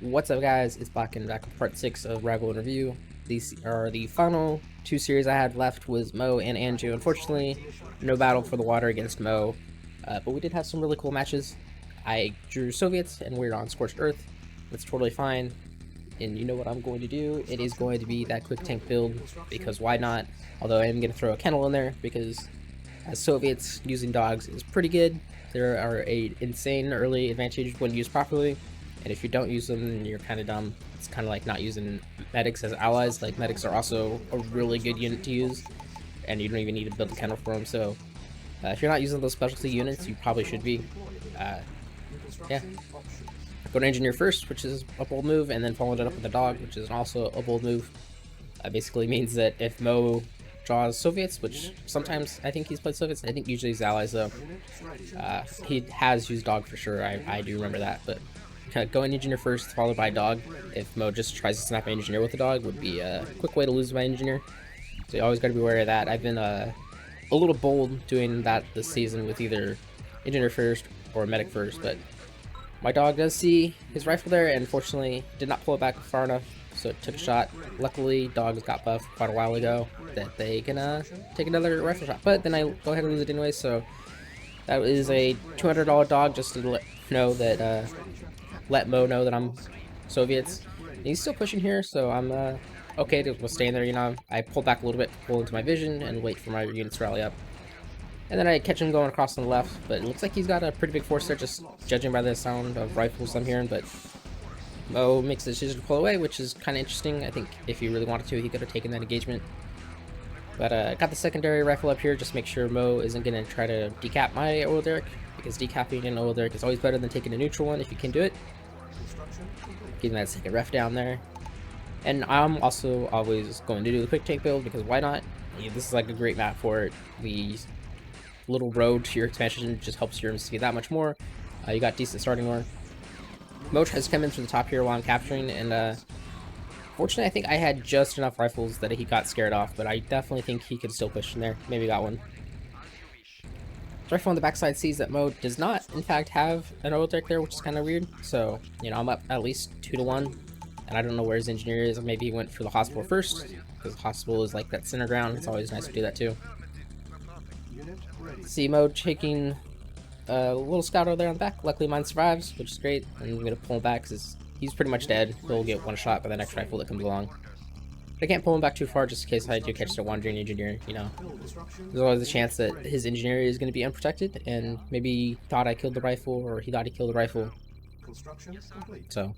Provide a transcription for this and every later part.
What's up, guys? It's back with part 6 of RAGL In Review. These are the final two series I had left was Mo and Anjew. Unfortunately, no battle for the water against Mo, but we did have some really cool matches. I drew Soviets and we're on Scorched Earth. That's totally fine. And you know what I'm going to do? It is going to be that quick tank build, because why not? Although I am going to throw a kennel in there, because as Soviets, using dogs is pretty good. There are a insane early advantage when used properly. And if you don't use them, then you're kind of dumb. It's kind of like not using medics as allies. Like, medics are also a really good unit to use, and you don't even need to build a kennel for them. So if you're not using those specialty units, you probably should be. Yeah. Go to engineer first, which is a bold move, and then following it up with a dog, which is also a bold move. Basically means that if Mo draws Soviets, which sometimes I think he's played Soviets, I think usually he's allies though. He has used dog for sure, I do remember that, but go engineer first, followed by dog. If Mo just tries to snap an engineer with a dog, would be a quick way to lose my engineer. So you always got to be aware of that. I've been a little bold doing that this season with either engineer first or medic first, but my dog does see his rifle there, and fortunately did not pull it back far enough, so it took a shot. Luckily, dogs got buffed quite a while ago that they can take another rifle shot, but then I go ahead and lose it anyway. So that is a $200 dog, just to let Mo know that I'm Soviets. And he's still pushing here, so I'm okay to stay in there. You know, I pull back a little bit, pull into my vision, and wait for my units to rally up. And then I catch him going across on the left, but it looks like he's got a pretty big force there, just judging by the sound of rifles I'm hearing. But Mo makes the decision to pull away, which is kind of interesting. I think if he really wanted to, he could have taken that engagement. But got the secondary rifle up here, just make sure Mo isn't going to try to decap my oil derrick, because decapping an oil derrick is always better than taking a neutral one if you can do it. Getting that second ref down there. And I'm also always going to do the quick tank build, because why not? Yeah, this is like a great map for it. The little road to your expansion just helps your MC that much more. You got decent starting ore. Mo tries to come in through the top here while I'm capturing, and fortunately I think I had just enough rifles that he got scared off, but I definitely think he could still push in there. Maybe got one. The rifle on the backside sees that Mo does not, in fact, have an oil derrick there, which is kind of weird. So, you know, I'm up at least 2-1, and I don't know where his engineer is. Maybe he went for the hospital first, because the hospital is like that center ground. It's always nice to do that too. See Mo taking a little scout over there on the back. Luckily mine survives, which is great. And I'm going to pull him back because he's pretty much dead. He'll get one shot by the next rifle that comes along. I can't pull him back too far just in case I do catch the wandering engineer, you know. There's always a chance that his engineer is going to be unprotected, and maybe he thought I killed the rifle, or he thought he killed the rifle. So,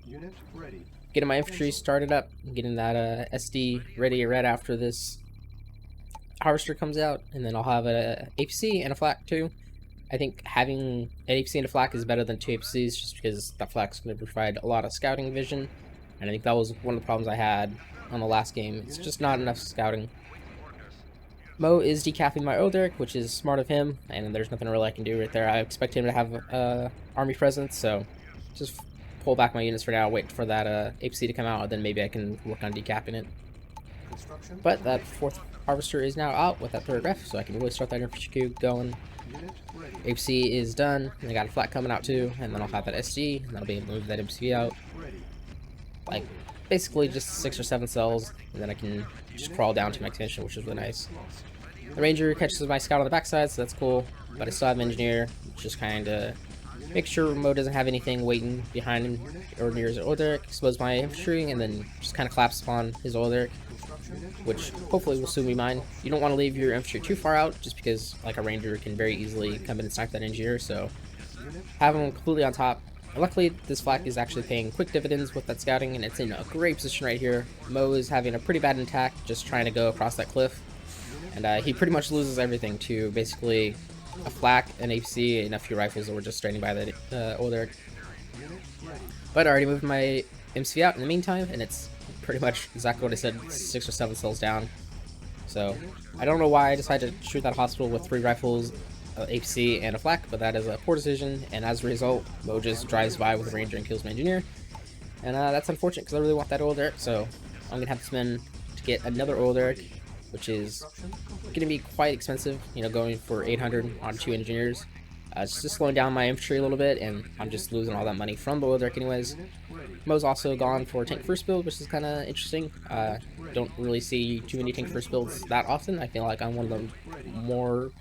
getting my infantry started up, getting that SD ready right after this harvester comes out, and then I'll have a APC and a flak too. I think having an APC and a flak is better than 2 APCs, just because that flak's going to provide a lot of scouting vision, and I think that was one of the problems I had on the last game. It's just not enough scouting. Mo is decapping my oil derrick, which is smart of him, and there's nothing really I can do right there. I expect him to have army presence, so just pull back my units for now, wait for that APC to come out, and then maybe I can work on decapping it. But that 4th harvester is now out with that 3rd ref, so I can really start that infantry queue going. APC is done, and I got a flak coming out too, and then I'll have that SD, and I'll be able to move that MC out. Like, basically just 6 or 7 cells, and then I can just crawl down to my extension, which is really nice. The ranger catches my scout on the backside, so that's cool, but I still have engineer, just kind of make sure Mo doesn't have anything waiting behind him or near his oil derrick, expose my infantry, and then just kind of collapse upon his oil derrick, which hopefully will soon be mine. You don't want to leave your infantry too far out, just because like a ranger can very easily come in and snipe that engineer, so have him completely on top. Luckily, this flak is actually paying quick dividends with that scouting, and it's in a great position right here. Mo is having a pretty bad attack, just trying to go across that cliff, and he pretty much loses everything to basically a flak, an APC, and a few rifles that were just straining by that oil derrick. But I already moved my MC out in the meantime, and it's pretty much exactly what I said, 6 or 7 cells down. So I don't know why I decided to shoot that hospital with 3 rifles, APC, and a flak, but that is a poor decision, and as a result, Mo just drives by with a ranger and kills my engineer. And that's unfortunate, because I really want that oil derrick, so I'm going to have to spend to get another oil derrick, which is going to be quite expensive, you know, going for 800 on 2 engineers. It's just slowing down my infantry a little bit, and I'm just losing all that money from the Loader anyways. Mo's also gone for tank first build, which is kind of interesting. Don't really see too many tank first builds that often. I feel like I'm one of the more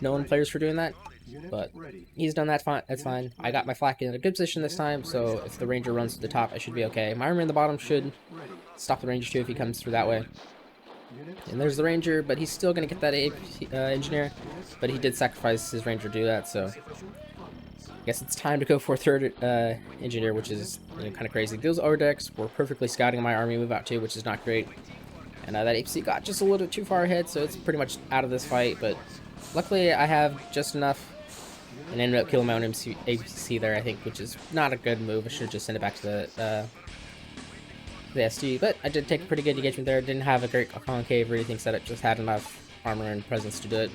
known players for doing that, but he's done that fine. That's fine. I got my flak in a good position this time, so if the ranger runs to the top, I should be okay. My armor in the bottom should stop the ranger too if he comes through that way. And there's the ranger, but he's still going to get that engineer, but he did sacrifice his ranger to do that, so I guess it's time to go for a third engineer, which is kind of crazy. Those ORA decks were perfectly scouting my army move out too, which is not great. And that APC got just a little too far ahead, so it's pretty much out of this fight, but luckily I have just enough and ended up killing my own APC there, I think, which is not a good move. I should just send it back to the SD, but I did take a pretty good engagement there. Didn't have a great concave or anything set up, just had enough armor and presence to do it.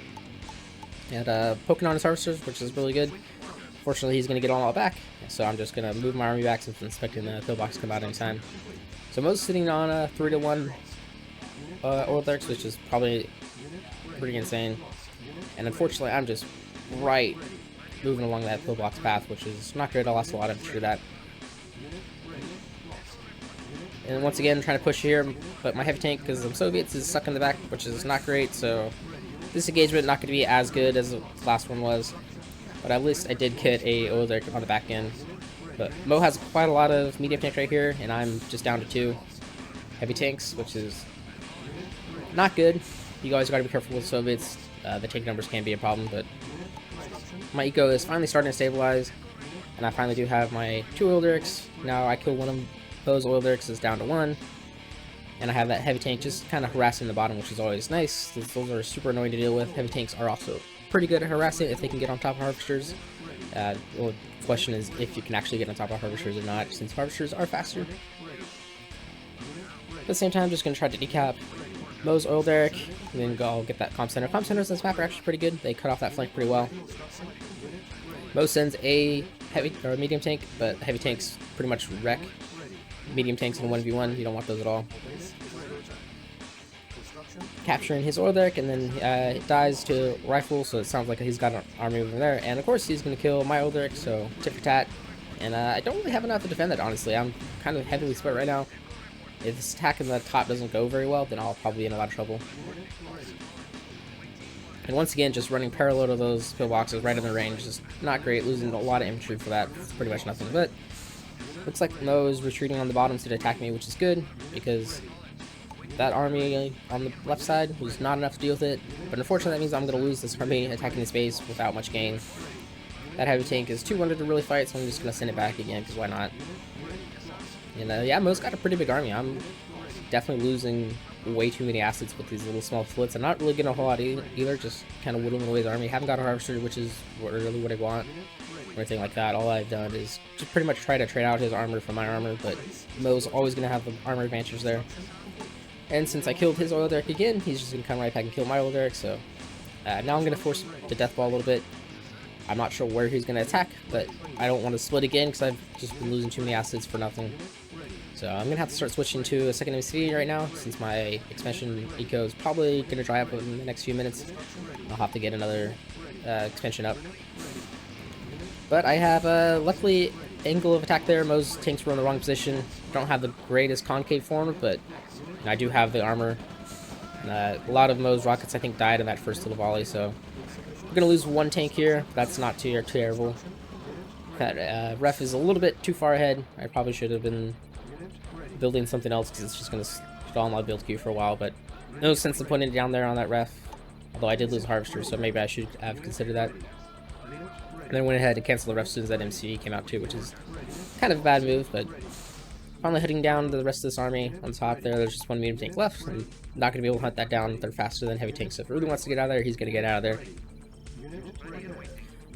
And poking on his harvesters, which is really good. Fortunately, he's going to get all back, so I'm just going to move my army back since I'm expecting the pillbox to come out anytime. So Mo's sitting on a 3-1 Orthodox, which is probably pretty insane. And unfortunately, I'm just right moving along that pillbox path, which is not good. I lost a lot of through that. And once again, trying to push here, but my heavy tank, because I'm Soviets, is stuck in the back, which is not great, so this engagement not going to be as good as the last one was. But at least I did get a Oiler on the back end. But Mo has quite a lot of medium tanks right here, and I'm just down to 2 heavy tanks, which is not good. You guys got to be careful with Soviets. The tank numbers can be a problem, but my eco is finally starting to stabilize, and I finally do have my 2 Oilerics. Now I kill one of those Oilerics is down to 1, and I have that heavy tank just kind of harassing the bottom, which is always nice. Those are super annoying to deal with. Heavy tanks are also pretty good at harassing if they can get on top of harvesters. Well, the question is if you can actually get on top of harvesters or not, since harvesters are faster. At the same time, I'm just going to try to decap Mo's Oil Derrick, and then go get that Comp Center. Comp Centers in this map are actually pretty good. They cut off that flank pretty well. Mo sends a heavy or a medium tank, but heavy tanks pretty much wreck medium tanks in 1v1. You don't want those at all. Capturing his Oil Derrick, and then it dies to rifle, so it sounds like he's got an army over there. And of course, he's going to kill my Oil Derrick, so tit for tat. And I don't really have enough to defend that, honestly. I'm kind of heavily split right now. If this attack in the top doesn't go very well, then I'll probably be in a lot of trouble. And once again, just running parallel to those pillboxes right in the range is not great. Losing a lot of infantry for that. It's pretty much nothing. But looks like Mo is retreating on the bottom to attack me, which is good, because that army on the left side was not enough to deal with it. But unfortunately, that means I'm going to lose this army attacking this base without much gain. That heavy tank is too wounded to really fight, so I'm just going to send it back again, because why not? And yeah, Mo's got a pretty big army. I'm definitely losing way too many assets with these little small splits. I'm not really getting a whole lot either, just kind of whittling away his army. Haven't got a harvester, which is really what I want, or anything like that. All I've done is just pretty much try to trade out his armor for my armor, but Mo's always going to have the armor advantage there. And since I killed his Oil Derrick again, he's just going to come right back and kill my Oil Derrick, so now I'm going to force the death ball a little bit. I'm not sure where he's going to attack, but I don't want to split again because I've just been losing too many assets for nothing. So I'm going to have to start switching to a second MCV right now, since my expansion eco is probably going to dry up in the next few minutes. I'll have to get another expansion up. But I have, luckily, angle of attack there. Mo's tanks were in the wrong position. Don't have the greatest concave form, but I do have the armor. A lot of Mo's rockets, I think, died in that first little volley, so we're going to lose 1 tank here. That's not too terrible. That ref is a little bit too far ahead. I probably should have been building something else, because it's just going to stall my build queue for a while, but no sense in putting it down there on that ref. Although I did lose a harvester, so maybe I should have considered that. And then went ahead and canceled the ref as soon as that MCE came out too, which is kind of a bad move, but finally heading down to the rest of this army on top there. There's just 1 medium tank left. I'm not going to be able to hunt that down. They're faster than heavy tanks, so if he really wants to get out of there, he's going to get out of there.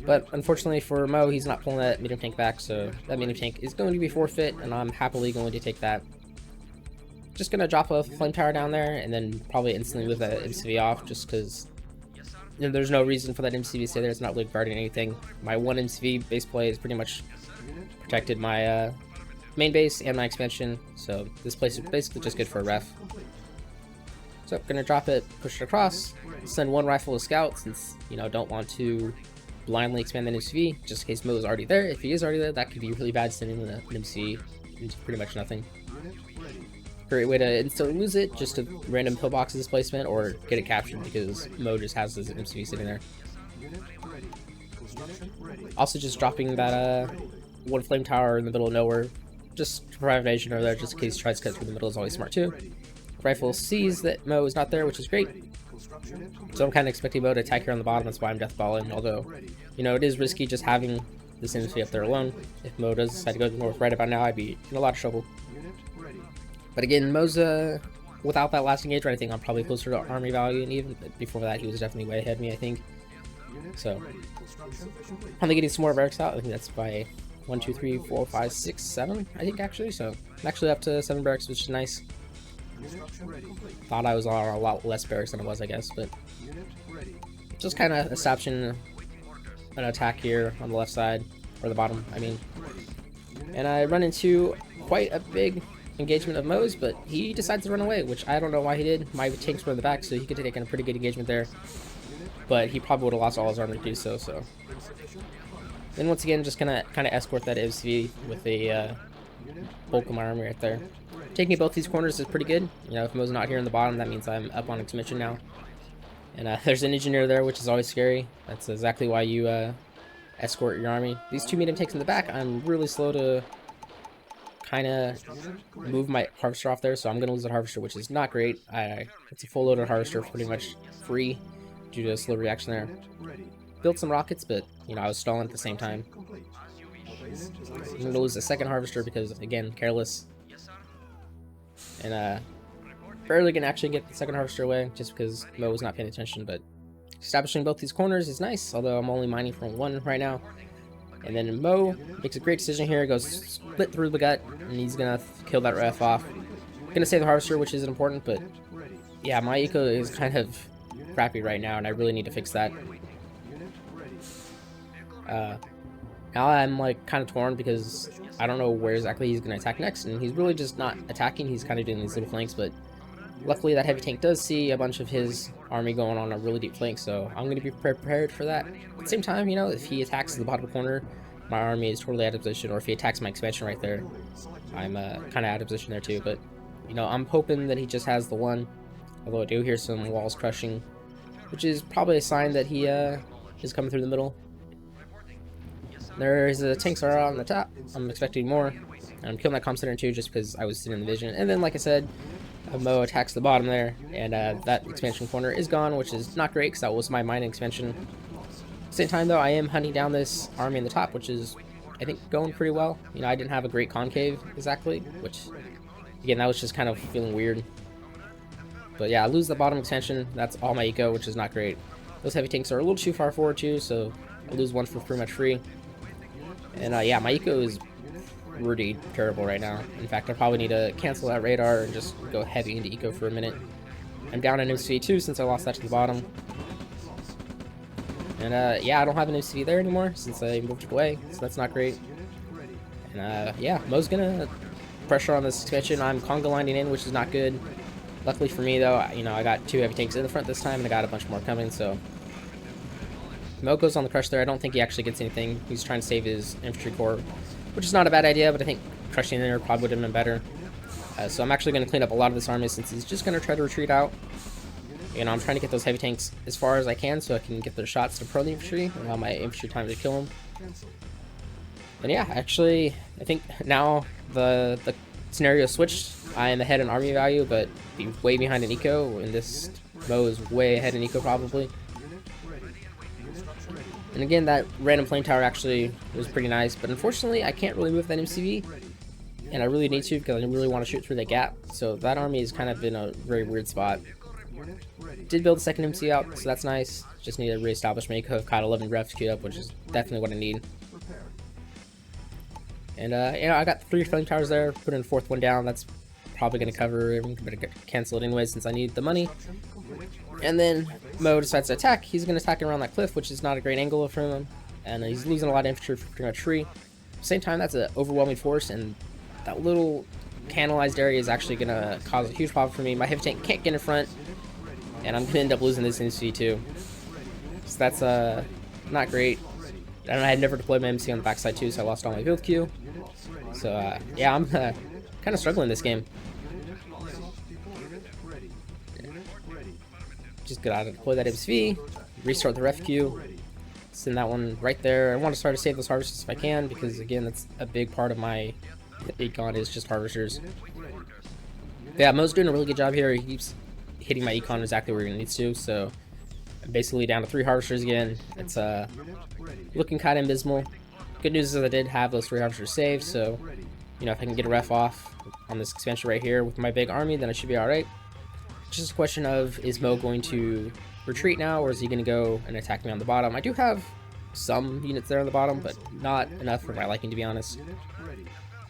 But unfortunately for Mo, he's not pulling that medium tank back, so that medium tank is going to be forfeit, and I'm happily going to take that. Just going to drop a flame tower down there, and then probably instantly move that MCV off, just because there's no reason for that MCV to stay there. It's not really guarding anything. My 1 MCV base play has pretty much protected my main base and my expansion, so this place is basically just good for a ref. So I'm going to drop it, push it across, send 1 rifle to scout, since, don't want to blindly expand the MCV just in case Mo is already there. If he is already there, that could be really bad, sending the MCV into pretty much nothing. Great way to instantly lose it, just a random pillbox displacement, or get it captured because Mo just has his MCV sitting there. Also, just dropping that one flame tower in the middle of nowhere, just to provide evasion over there, just in case he tries to cut through the middle, is always smart too. Rifle sees that Mo is not there, which is great. So I'm kind of expecting Mo to attack here on the bottom, that's why I'm deathballing, although, you know, it is risky just having this MCV up there alone. If Mo does decide to go north right about now, I'd be in a lot of trouble. But again, Mo's, without that last engagement, I think I'm probably closer to army value, and even before that, he was definitely way ahead of me, I think. So, I'm getting some more barracks out. I think that's by 1, 2, 3, 4, 5, 6, 7, I think, actually. So, I'm actually up to 7 barracks, which is nice. Thought I was on a lot less barracks than I was, I guess, but just kind of establishing an attack here on the left side, or the bottom, I mean. And I run into quite a big engagement of Mo's, but he decides to run away, which I don't know why he did. My tanks were in the back, so he could have taken a pretty good engagement there, but he probably would have lost all his armor to do so. Then once again, just gonna kind of escort that MCV with a bulk of my army right there. Taking both these corners is pretty good. You know, if Mo's not here in the bottom, that means I'm up on expansion now. And there's an engineer there, which is always scary. That's exactly why you escort your army. These 2 medium tanks in the back, I'm really slow to kind of move my harvester off there, so I'm going to lose that harvester, which is not great. It's a full loaded harvester, pretty much free due to a slow reaction there. Built some rockets, but, you know, I was stalling at the same time. I'm going to lose the second harvester because, again, careless. And barely going to actually get the second harvester away just because Mo was not paying attention, but establishing both these corners is nice, although I'm only mining from 1 right now. And then Mo makes a great decision here, goes split through the gut, and he's gonna kill that ref off. Gonna save the harvester, which isn't important, but yeah, my eco is kind of crappy right now, and I really need to fix that. Now I'm like kind of torn because I don't know where exactly he's gonna attack next, and he's really just not attacking. He's kind of doing these little flanks, but luckily that heavy tank does see a bunch of his army going on a really deep flank, so I'm going to be prepared for that. At the same time, you know, if he attacks the bottom corner, my army is totally out of position, or if he attacks my expansion right there, I'm kind of out of position there too. But, you know, I'm hoping that he just has the one, although I do hear some walls crushing, which is probably a sign that he is coming through the middle. There's a tank star on the top. I'm expecting more. And I'm killing that comm center too just because I was sitting in the vision. And then, like I said, Mo attacks the bottom there, and that expansion corner is gone, which is not great because that was my mining expansion. At the same time, though, I am hunting down this army in the top, which is, I think, going pretty well. You know, I didn't have a great concave exactly, which, again, that was just kind of feeling weird. But yeah, I lose the bottom expansion. That's all my eco, which is not great. Those heavy tanks are a little too far forward too, so I lose 1 for pretty much free. And yeah, my eco is really terrible right now. In fact, I probably need to cancel that radar and just go heavy into eco for a minute. I'm down an MCV too since I lost that to the bottom. And yeah, I don't have an MCV there anymore since I moved it away, so that's not great. And yeah, Mo's gonna pressure on this expansion. I'm conga lining in, which is not good. Luckily for me though, you know, I got 2 heavy tanks in the front this time and I got a bunch more coming, so Mo goes on the crush there. I don't think he actually gets anything. He's trying to save his infantry corps, which is not a bad idea, but I think crushing there probably would have been better. So I'm actually going to clean up a lot of this army since he's just going to try to retreat out. You know, I'm trying to get those heavy tanks as far as I can so I can get their shots to pro the infantry and allow my infantry time to kill them. And yeah, actually, I think now the scenario switched. I am ahead in army value, but way behind in eco, and this Mo is way ahead in eco probably. And again, that random flame tower actually was pretty nice, but unfortunately I can't really move that MCV, and I really need to because I really want to shoot through that gap, so that army is kind of in a very weird spot. Did build a second MC out, so that's nice. Just need to reestablish my eco. I've got 11 refs queued up, which is definitely what I need. And you know, I got 3 flame towers there, put in a 4th one down. That's probably going to cover it. I'm going to cancel it anyway since I need the money. And then Mo decides to attack. He's going to attack around that cliff, which is not a great angle from him. And he's losing a lot of infantry for pretty much free. At the same time, that's an overwhelming force, and that little canalized area is actually going to cause a huge problem for me. My heavy tank can't get in front, and I'm going to end up losing this NC too. So that's not great. And I had never deployed my MC on the backside too, so I lost all my build queue. So yeah, I'm kind of struggling this game. Just gotta deploy that MCV, restart the ref queue, send that one right there. I want to start to save those harvesters if I can, because again, that's a big part of my econ is just harvesters. Yeah, Mo's doing a really good job here. He keeps hitting my econ exactly where he needs to, so I'm basically down to 3 harvesters again. It's looking kind of abysmal. Good news is I did have those 3 harvesters saved, so you know, if I can get a ref off on this expansion right here with my big army, then I should be alright. Just a question of, is Mo going to retreat now, or is he going to go and attack me on the bottom? I do have some units there on the bottom, but not enough for my liking, to be honest.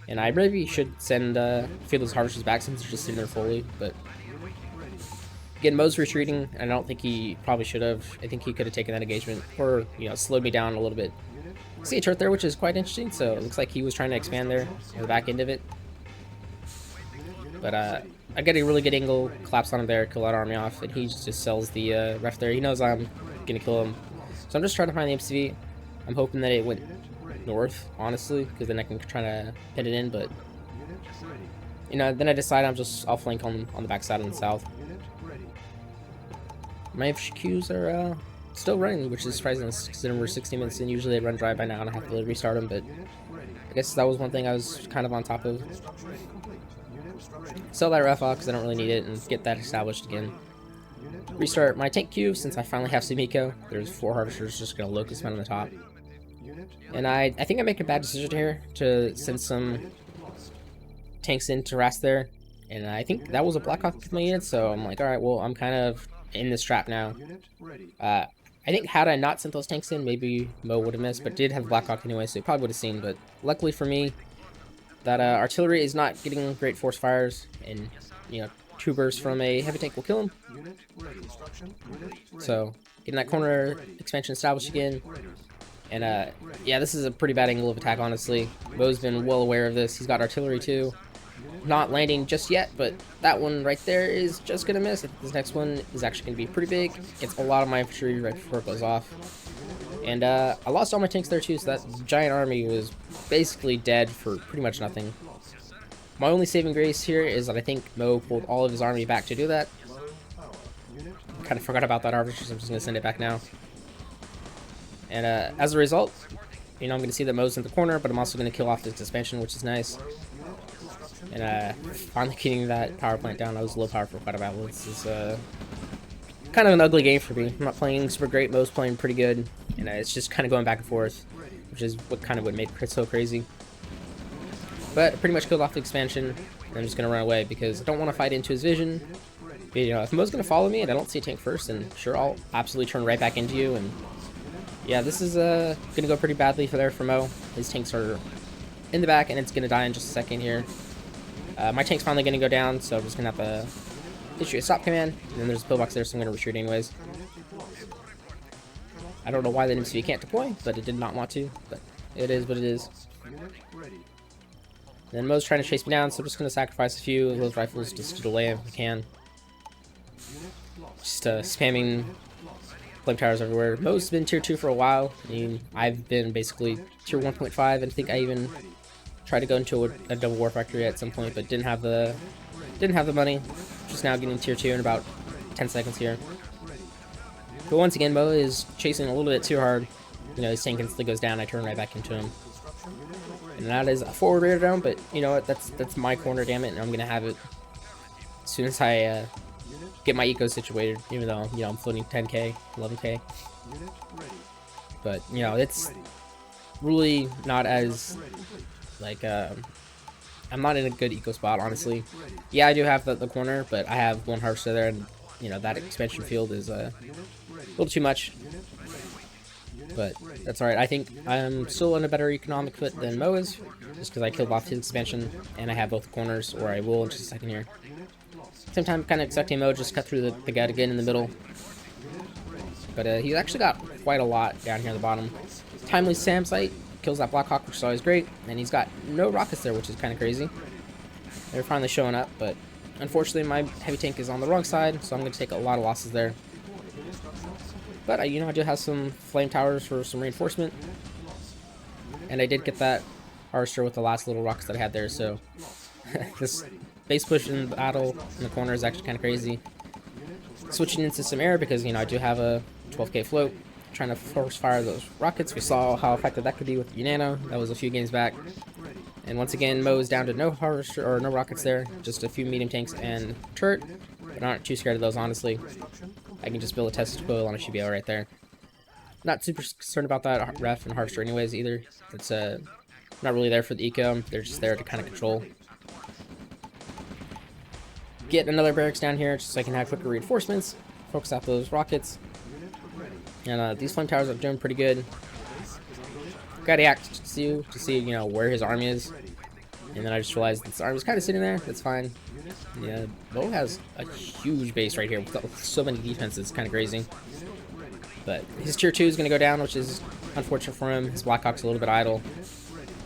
And I maybe should send a few of those harvesters back since they're just sitting there fully, but again, Mo's retreating, and I don't think he probably should have. I think he could have taken that engagement, or, you know, slowed me down a little bit. I see a turret there, which is quite interesting, so it looks like he was trying to expand there on the back end of it. But I get a really good angle, collapse on him there, kill that army off, and he just sells the ref there. He knows I'm gonna kill him, so I'm just trying to find the MCV. I'm hoping that it went north, honestly, because then I can try to hit it in, but you know, then I decide I'll flank on the backside and the south. My infantry queues are still running, which is surprising considering we're 60 minutes in. Usually they run dry by now and I have to restart them, but I guess that was one thing I was kind of on top of. Sell that ref off because I don't really need it and get that established again. Restart my tank queue since I finally have Sumiko. There's 4 harvesters just gonna locust man on the top. And I think I make a bad decision here to send some tanks in to harass there. And I think that was a Blackhawk with my unit, so I'm like, alright, well, I'm kind of in this trap now. I think had I not sent those tanks in, maybe Mo would have missed, but did have Blackhawk anyway, so he probably would have seen. But luckily for me, that artillery is not getting great force fires, and you know, 2 bursts from a heavy tank will kill him. So getting that corner expansion established again, and yeah, this is a pretty bad angle of attack, honestly. Mo's been well aware of this. He's got artillery too. Not landing just yet, but that one right there is just gonna miss. This next one is actually gonna be pretty big. Gets a lot of my infantry right before it goes off. And I lost all my tanks there too, so that giant army was basically dead for pretty much nothing. My only saving grace here is that I think Mo pulled all of his army back to do that. Kind of forgot about that harvester, so I'm just gonna send it back now. And as a result, you know, I'm gonna see that Mo's in the corner, but I'm also gonna kill off this expansion, which is nice. And finally getting that power plant down. I was low power for quite a while. This is kind of an ugly game for me. I'm not playing super great. Mo's playing pretty good, and it's just kind of going back and forth, which is what kind of would make it so crazy. But I pretty much killed off the expansion, and I'm just gonna run away because I don't want to fight into his vision. But, you know, if Mo's gonna follow me and I don't see a tank first, then sure, I'll absolutely turn right back into you. And yeah, this is gonna go pretty badly for Mo. His tanks are in the back, and it's gonna die in just a second here. My tank's finally going to go down, so I'm just going to have to issue a stop command. And then there's a pillbox there, so I'm going to retreat anyways. I don't know why the MCV can't deploy, but it did not want to. But it is what it is. And then Mo's trying to chase me down, so I'm just going to sacrifice a few of those rifles just to delay him if I can. Just spamming flame towers everywhere. Mo's been tier 2 for a while. I mean, I've been basically tier 1.5, and I think I even tried to go into a double war factory at some point, but didn't have the money. Just now getting tier 2 in about 10 seconds here. But once again, Mo is chasing a little bit too hard. You know, his tank instantly goes down. I turn right back into him, and that is a forward rear down. But you know what? That's my corner, damn it, and I'm gonna have it as soon as I get my eco situated. Even though, you know, I'm floating 10k, 11k. But you know, it's really not as like, I'm not in a good eco spot, honestly. Yeah, I do have the corner, but I have 1 harvester there, and, you know, that expansion field is a little too much. But that's alright. I think I'm still in a better economic foot than Mo is, just because I killed off his expansion, and I have both corners, or I will in just a second here. Same time, kind of expecting Mo just cut through the gut again in the middle. But he's actually got quite a lot down here at the bottom. Timely SAM site. Kills that Blackhawk, which is always great, and he's got no rockets there, which is kind of crazy. They're finally showing up, but unfortunately my heavy tank is on the wrong side, so I'm going to take a lot of losses there. But you know, I do have some flame towers for some reinforcement. And I did get that harvester with the last little rocks that I had there, so this base push in the battle in the corner is actually kind of crazy. Switching into some air because, you know, I do have a 12k float. Trying to force fire those rockets. We saw how effective that could be with Unano. That was a few games back. And once again, Mo is down to no harvester or no rockets there. Just a few medium tanks and turret. But I'm not too scared of those, honestly. I can just build a Tesla coil on a Shibio right there. Not super concerned about that ref and harvester anyways either. It's not really there for the eco. They're just there to kind of control. Get another barracks down here just so I can have quicker reinforcements. Focus out those rockets. And these flame towers are doing pretty good. Got to act to see, you know, where his army is. And then I just realized this army's kind of sitting there. That's fine. Yeah, Bo has a huge base right here with so many defenses. It's kind of crazy. But his tier 2 is going to go down, which is unfortunate for him. His Blackhawk's a little bit idle.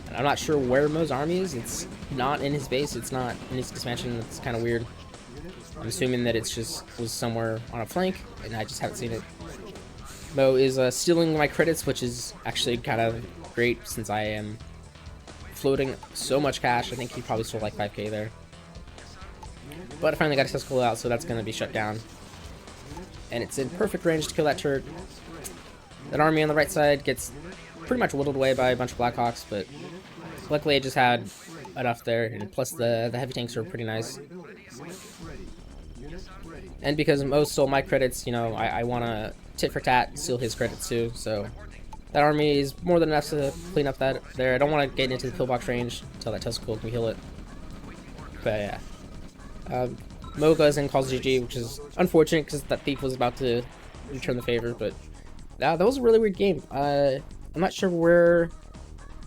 And I'm not sure where Mo's army is. It's not in his base. It's not in his expansion. It's kind of weird. I'm assuming that it's just was somewhere on a flank, and I just haven't seen it. Mo is stealing my credits, which is actually kind of great since I am floating so much cash. I think he probably stole like 5k there. But I finally got a Tesla out, so that's going to be shut down. And it's in perfect range to kill that turret. That army on the right side gets pretty much whittled away by a bunch of Blackhawks, but luckily I just had enough there, and plus the heavy tanks are pretty nice. And because Mo stole my credits, you know, I want to tit for tat steal his credits too, so that army is more than enough to clean up that there. I don't want to get into the pillbox range until that Tesla coil can heal it. But yeah. Mo goes and calls GG, which is unfortunate because that thief was about to return the favor, but that was a really weird game. I'm not sure where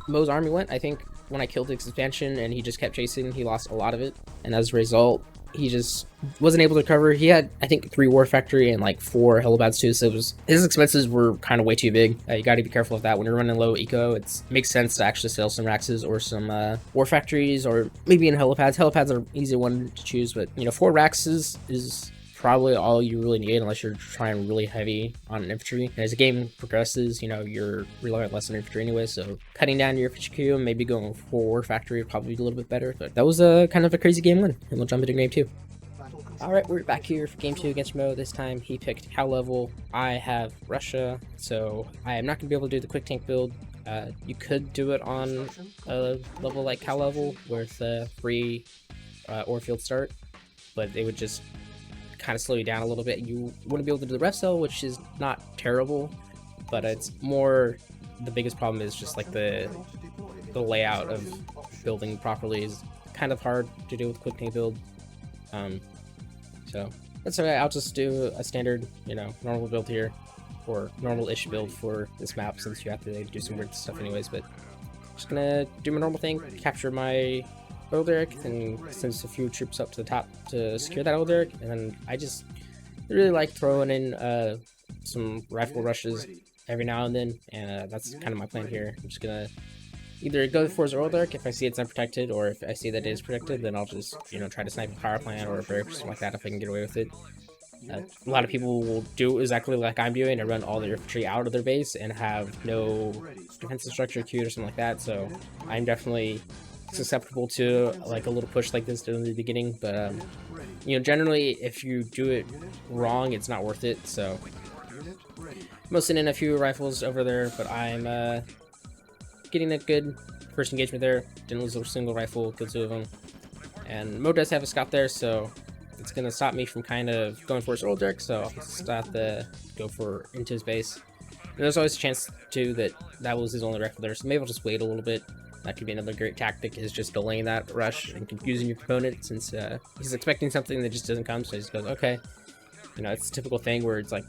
Mo's army went. I think when I killed his expansion and he just kept chasing, he lost a lot of it, and as a result, he just wasn't able to recover. He had, I think, 3 War Factory and like 4 helipads too, so his expenses were kind of way too big. You got to be careful of that when you're running low eco. It makes sense to actually sell some Raxes or some War Factories, or maybe in helipads. Helipads are an easy one to choose, but you know, 4 Raxes is probably all you really need unless you're trying really heavy on infantry. And as the game progresses, you know, you're relying less on infantry anyway, so cutting down your infantry queue and maybe going for War Factory would probably be a little bit better. But that was a kind of a crazy game win, and we'll jump into game 2. Alright, we're back here for game 2 against Mo. This time he picked cow level. I have Russia, so I am not going to be able to do the quick tank build. You could do it on a level like cow level with free ore field start, but it would just kind of slow you down a little bit. You wouldn't be able to do the ref cell, which is not terrible, but it's more, the biggest problem is just like the layout of building properly is kind of hard to do with quick tank build. So that's okay. I'll just do a standard, you know, normal build here, or normal-ish build for this map, since you have to do some weird stuff anyways. But just gonna do my normal thing, capture my oil derrick, and send a few troops up to the top to secure that oil derrick. And then I just really like throwing in some rifle rushes every now and then, and that's kind of my plan here. I'm just gonna either go for his oil derrick if I see it's unprotected, or if I see that it is protected, then I'll just, you know, try to snipe a power plant or a barrack or something like that if I can get away with it. A lot of people will do exactly like I'm doing and run all their infantry out of their base and have no defensive structure queued or something like that, so I'm definitely susceptible to like a little push like this during the beginning. But you know, generally if you do it wrong, it's not worth it. So I'm sending in a few rifles over there, but I'm getting a good first engagement there. Didn't lose a single rifle, killed 2 of them. And Mo does have a scout there, so it's gonna stop me from kind of going for his oil derrick, so I'll just have to go for into his base. And there's always a chance too that that was his only rifle there, so maybe I'll just wait a little bit. That could be another great tactic, is just delaying that rush and confusing your opponent, since he's expecting something that just doesn't come, so he just goes, okay. You know, it's a typical thing where it's like,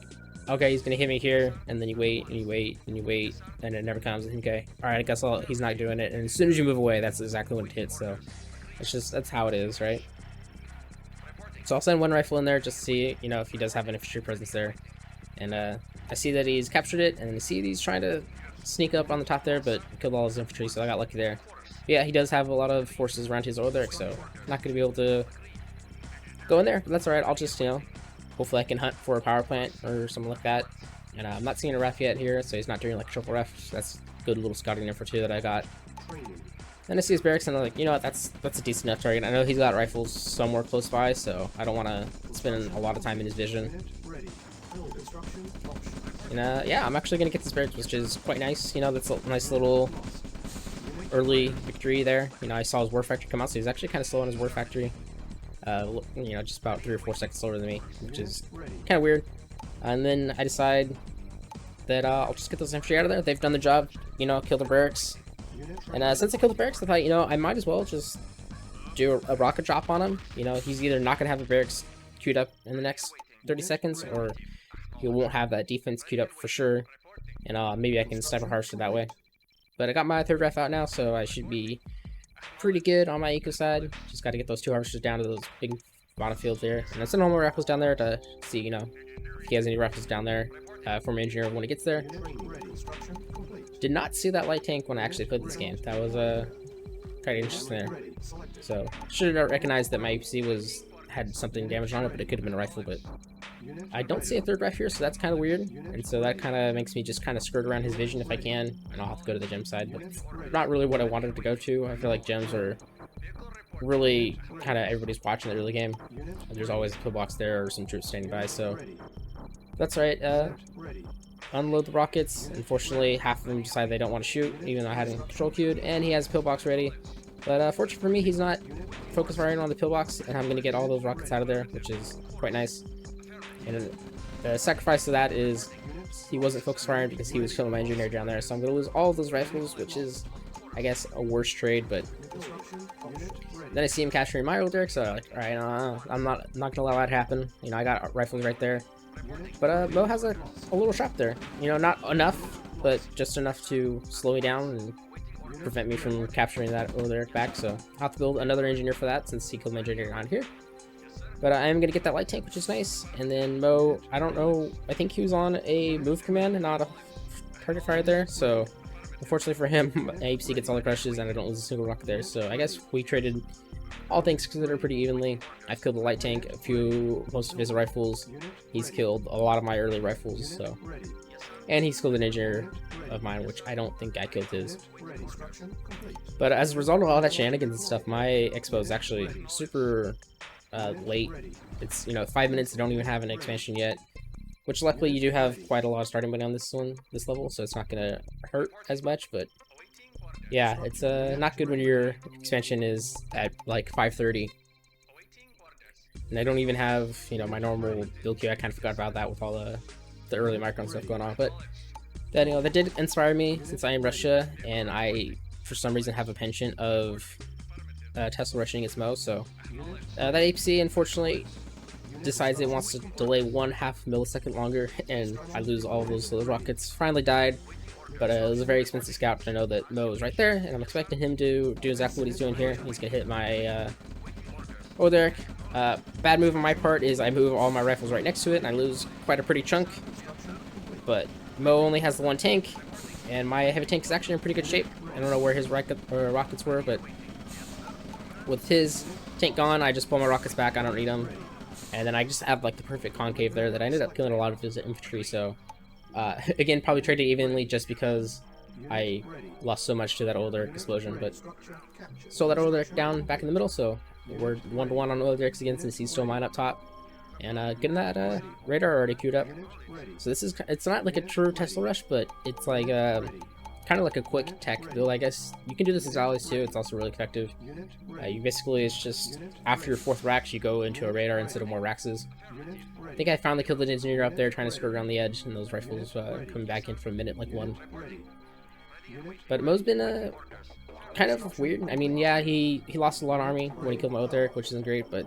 okay, he's gonna hit me here, and then you wait, and you wait, and you wait, and it never comes. Okay, alright, I guess he's not doing it, and as soon as you move away, that's exactly when it hits, so it's just, that's how it is, right? So I'll send 1 rifle in there just to see, you know, if he does have an infantry presence there. And I see that he's captured it, and I see that he's trying to sneak up on the top there, but killed all his infantry, so I got lucky there. Yeah, he does have a lot of forces around his oil derrick, so I'm not going to be able to go in there, but that's alright. I'll just, you know, hopefully I can hunt for a power plant or something like that. And I'm not seeing a ref yet here, so he's not doing like a triple ref. So that's good little scouting info too that I got. Then I see his barracks and I'm like, you know what, that's a decent enough target. I know he's got rifles somewhere close by, so I don't want to spend a lot of time in his vision. And yeah, I'm actually gonna get this barracks, which is quite nice. You know, that's a nice little early victory there. You know, I saw his war factory come out, so he's actually kind of slow on his war factory. You know, just about 3 or 4 seconds slower than me, which is kind of weird. And then I decide that I'll just get those infantry out of there. They've done the job, you know, kill the barracks. And since I killed the barracks, I thought, you know, I might as well just do a rocket drop on him. You know, he's either not going to have the barracks queued up in the next 30 seconds, or he won't have that defense queued up for sure. And maybe I can sniper harvest that way. But I got my 3rd ref out now, so I should be pretty good on my eco side. Just got to get those 2 harvesters down to those big battlefields there. And I sent all my rifles down there to see, you know, if he has any rifles down there for my engineer when he gets there. Did not see that light tank when I actually played this game. That was kind of interesting there. So should have recognized that my APC had something damaged on it, but it could have been a rifle. But I don't see a 3rd ref here, so that's kind of weird. And so that kind of makes me just kind of skirt around his vision if I can, and I'll have to go to the gem side. But it's not really what I wanted to go to. I feel like gems are really kind of everybody's watching the early game. There's always a pillbox there or some troops standing by, so that's right. Unload the rockets. Unfortunately, half of them decide they don't want to shoot, even though I had him control queued, and he has a pillbox ready. But fortunately for me, he's not focus firing on the pillbox, and I'm going to get all those rockets out of there, which is quite nice. And the sacrifice of that is he wasn't focus firing because he was killing my engineer down there, so I'm going to lose all of those rifles, which is, I guess, a worse trade. But then I see him capturing my old Derek, so I'm like, alright, I'm not going to allow that to happen. You know, I got rifles right there. But Mo has a little trap there. You know, not enough, but just enough to slow me down and prevent me from capturing that old Derek back. So I'll have to build another engineer for that since he killed my engineer on here. But I am going to get that light tank, which is nice. And then Mo, I don't know, I think he was on a move command and not a target fire there. So unfortunately for him, APC gets all the crushes and I don't lose a single rocket there. So I guess we traded, all things considered, pretty evenly. I've killed the light tank, most of his rifles. He's killed a lot of my early rifles, so. And he's killed an engineer of mine, which I don't think I killed his. But as a result of all that shenanigans and stuff, my expo is actually super late. It's, you know, 5 minutes, I don't even have an expansion yet. Which luckily you do have quite a lot of starting money on this level, so it's not gonna hurt as much, but yeah, it's not good when your expansion is at like 5:30. And I don't even have, you know, my normal build queue. I kind of forgot about that with all the early micron stuff going on. But that, you know, that did inspire me since I am Russia, and I, for some reason, have a penchant of Tesla rushing its Mo. So that APC, unfortunately, decides it wants to delay 1/2 millisecond longer, and I lose all of those rockets. Finally died. But it was a very expensive scout, but I know that Mo is right there, and I'm expecting him to do exactly what he's doing here. He's going to hit my Derek. Bad move on my part is I move all my rifles right next to it, and I lose quite a pretty chunk. But Mo only has the 1 tank, and my heavy tank is actually in pretty good shape. I don't know where his rockets were, but with his tank gone, I just pull my rockets back. I don't need them. And then I just have like the perfect concave there that I ended up killing a lot of his infantry, so... again, probably traded evenly just because I lost so much to that old Derek explosion, but stole that old Derek down back in the middle, so we're 1-to-1 on old Derek's again since he's still mine up top. And getting that radar already queued up. So this is, it's not like a true Tesla rush, but it's like kind of like a quick tech build, I guess. You can do this as allies too, it's also really effective. You basically, it's just after your 4th Rax, you go into a radar instead of more Raxes. I think I finally killed the engineer up there trying to skirt around the edge, and those rifles coming back in for a minute like 1. But Mo's been kind of weird. I mean, yeah, he lost a lot of army when he killed my Derek, which isn't great, but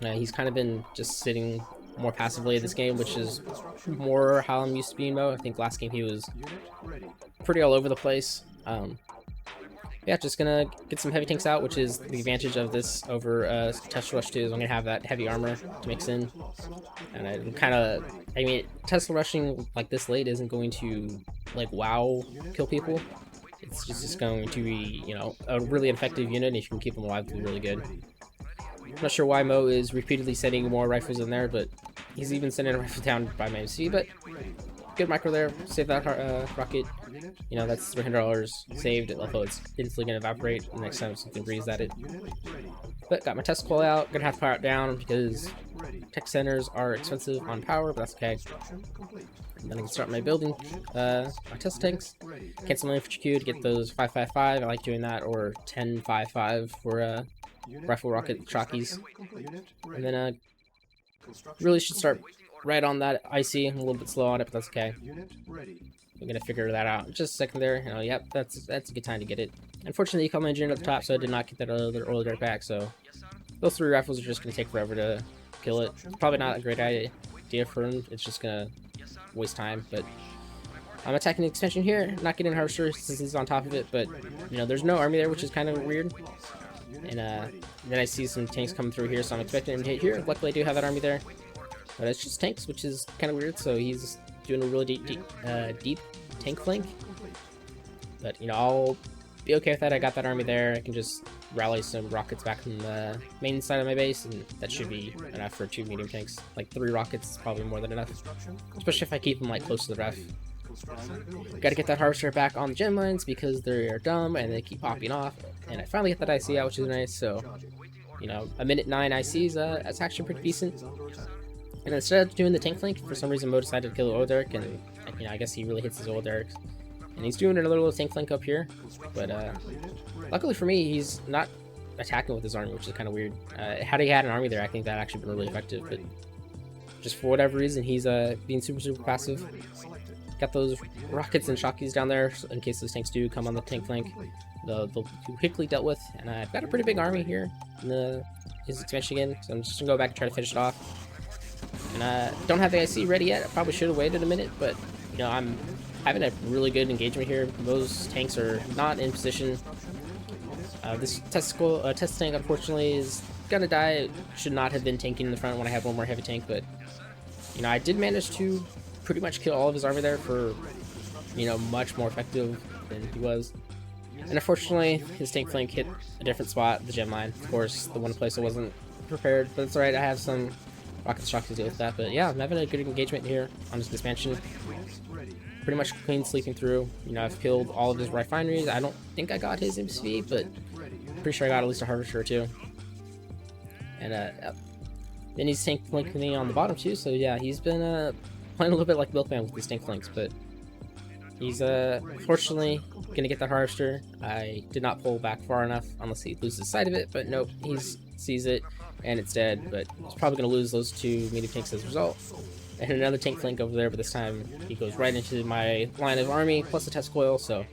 he's kind of been just sitting more passively this game, which is more how I'm used to being Mo. I think last game he was pretty all over the place. Yeah, just gonna get some heavy tanks out, which is the advantage of this over Tesla Rush 2 is I'm gonna have that heavy armor to mix in. And I'm kind of, I mean, Tesla rushing like this late isn't going to like wow kill people. It's just going to be, you know, a really effective unit, and if you can keep them alive, it'll be really good. I'm not sure why Mo is repeatedly sending more rifles in there, but he's even sending a rifle down by my MC, but good micro there. Save that rocket. You know, that's $300 saved, although it's instantly going to evaporate the next time something breathes at it. But got my test coil out. Gonna have to power it down because tech centers are expensive on power, but that's okay. And then I can start my building, my test tanks. Cancel my infantry queue to get those 555. I like doing that, or 1055 for rifle rocket shockies. And then really should start right on that IC. I'm a little bit slow on it, but that's okay. I'm gonna figure that out. Just a second there. You know, yep, that's a good time to get it. Unfortunately, you call my engineer at the top, so I did not get that other ORA Ladder back. So those 3 rifles are just gonna take forever to kill it. Probably not a great idea for him. It's just gonna waste time. But I'm attacking the expansion here, not getting Harvester since he's on top of it. But you know, there's no army there, which is kind of weird. And then I see some tanks coming through here, so I'm expecting him to hit here. Luckily, I do have that army there, but it's just tanks, which is kind of weird. So he's doing a really deep tank flank. But you know, I'll be okay with that. I got that army there. I can just rally some rockets back from the main side of my base, and that should be enough for 2 medium tanks. Like 3 rockets is probably more than enough, especially if I keep them like close to the ref. Got to get that Harvester back on the gem mines because they are dumb and they keep popping off. And I finally get that IC out, which is nice. So, you know, a minute 9 ICs, that's actually pretty decent. And instead of doing the tank flank, for some reason Mo decided to kill ORA Ladder, and you know, I guess he really hits his ORA Ladder. And he's doing a little tank flank up here, but luckily for me, he's not attacking with his army, which is kind of weird. Had he had an army there, I think that actually been really effective, but just for whatever reason, he's being super passive. Got those rockets and shockies down there in case those tanks do come on the tank flank. They'll be quickly dealt with, and I've got a pretty big army here in his expansion again, so I'm just gonna go back and try to finish it off. And don't have the IC ready yet. I probably should have waited a minute, but you know, I'm having a really good engagement here. Those tanks are not in position. This test tank, unfortunately, is gonna die. It should not have been tanking in the front when I have one more heavy tank, but you know, I did manage to pretty much kill all of his army there for, you know, much more effective than he was. And unfortunately, his tank flank hit a different spot, the gem mine. Of course, the one place I wasn't prepared, but it's alright. I have some rocket shock to deal with that. But yeah, I'm having a good engagement here on this expansion. Pretty much clean sleeping through. You know, I've killed all of his refineries. I don't think I got his MCV, but I'm pretty sure I got at least a Harvester or 2. And then he's tank flanking on the bottom too. So yeah, he's been playing a little bit like Milkman with these tank flanks, but he's fortunately gonna get that Harvester. I did not pull back far enough unless he loses sight of it, but nope, he sees it and it's dead. But he's probably gonna lose those 2 medium tanks as a result. And another tank flank over there, but this time he goes right into my line of army plus the test coil. So,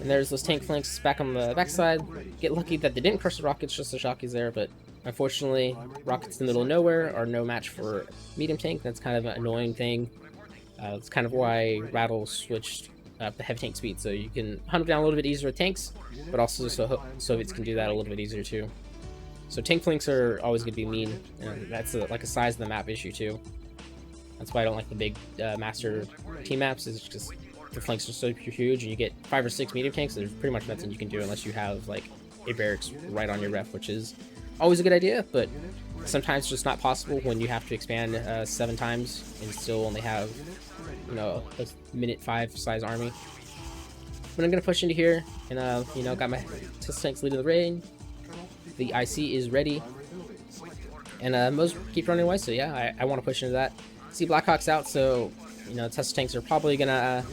and there's those tank flanks back on the backside. Get lucky that they didn't crush the rockets, just the shockies there, but unfortunately, rockets in the middle of nowhere are no match for medium tank. That's kind of an annoying thing. That's kind of why Rattle switched up the heavy tank speed, so you can hunt them down a little bit easier with tanks, but also so Soviets can do that a little bit easier too. So tank flanks are always going to be mean, and that's like a size of the map issue too. That's why I don't like the big master team maps, is just the flanks are so huge, and you get 5 or 6 medium tanks. There's pretty much nothing you can do unless you have like a barracks right on your ref, which is always a good idea, but sometimes just not possible when you have to expand 7 times and still only have, you know, a minute 5 size army. But I'm gonna push into here, and you know, got my test tanks leading the raid. The IC is ready, and most keep running away. So yeah, I want to push into that. See, Blackhawk's out, so you know, test tanks are probably gonna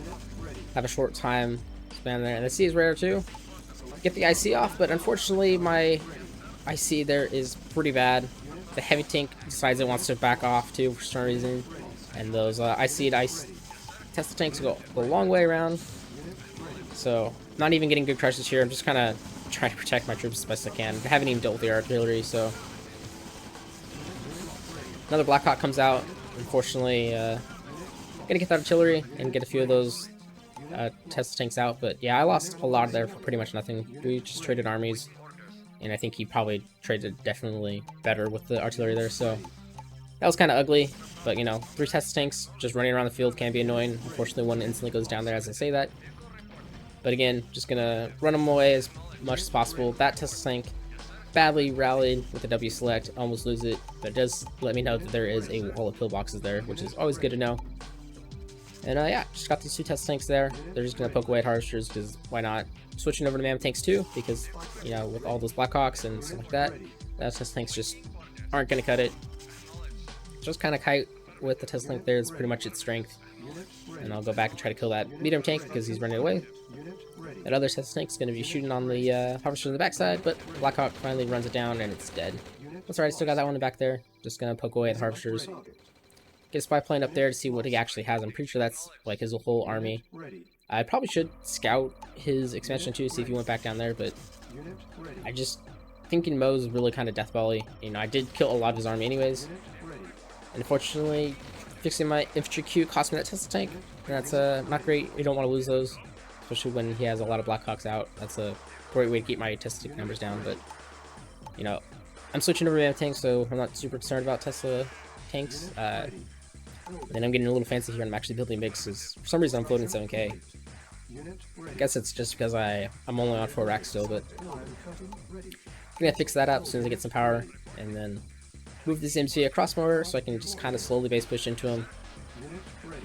have a short time span there. And the C is rare too. Get the IC off, but unfortunately my IC there is pretty bad. The heavy tank decides it wants to back off too for some reason, and those IC test tanks go a long way around. So not even getting good crushes here. I'm just kind of trying to protect my troops as best I can. I haven't even dealt with the artillery, so another Blackhawk comes out. Unfortunately, gonna get that artillery and get a few of those test tanks out. But yeah, I lost a lot there for pretty much nothing. We just traded armies, and I think he probably traded definitely better with the artillery there. So that was kind of ugly. But you know, 3 test tanks just running around the field can be annoying. Unfortunately, one instantly goes down there as I say that. But again, just gonna run them away as much as possible. That test tank badly rallied with the W select, almost lose it, but it does let me know that there is a wall of pillboxes there, which is always good to know. And yeah, just got these 2 test tanks there. They're just gonna poke away at harvesters because why not? Switching over to mammoth tanks too because, you know, with all those Blackhawks and stuff like that, those test tanks just aren't gonna cut it. Just kind of kite with the test tank there is pretty much its strength. And I'll go back and try to kill that medium tank because he's running away. That other test tank's gonna be shooting on the harvester on the backside, but Blackhawk finally runs it down and it's dead. That's alright, still got that one in the back there. Just gonna poke away at the harvesters. Get a spy plane up there to see what he actually has. I'm pretty sure that's like his whole army. I probably should scout his expansion too, see if he went back down there, but I just thinking Mo's really kind of deathbally. You know, I did kill a lot of his army anyways. And unfortunately, fixing my infantry queue cost me that test tank. And that's not great. You don't want to lose those, especially when he has a lot of Blackhawks out. That's a great way to keep my test tank numbers down. But you know, I'm switching over to mammoth tanks, so I'm not super concerned about Tesla tanks. And I'm getting a little fancy here, and I'm actually building MiGs because for some reason I'm floating 7k. I guess it's just because I'm only on 4 racks still, but I'm gonna fix that up as soon as I get some power, and then move this MCA across more so I can just kind of slowly base push into him.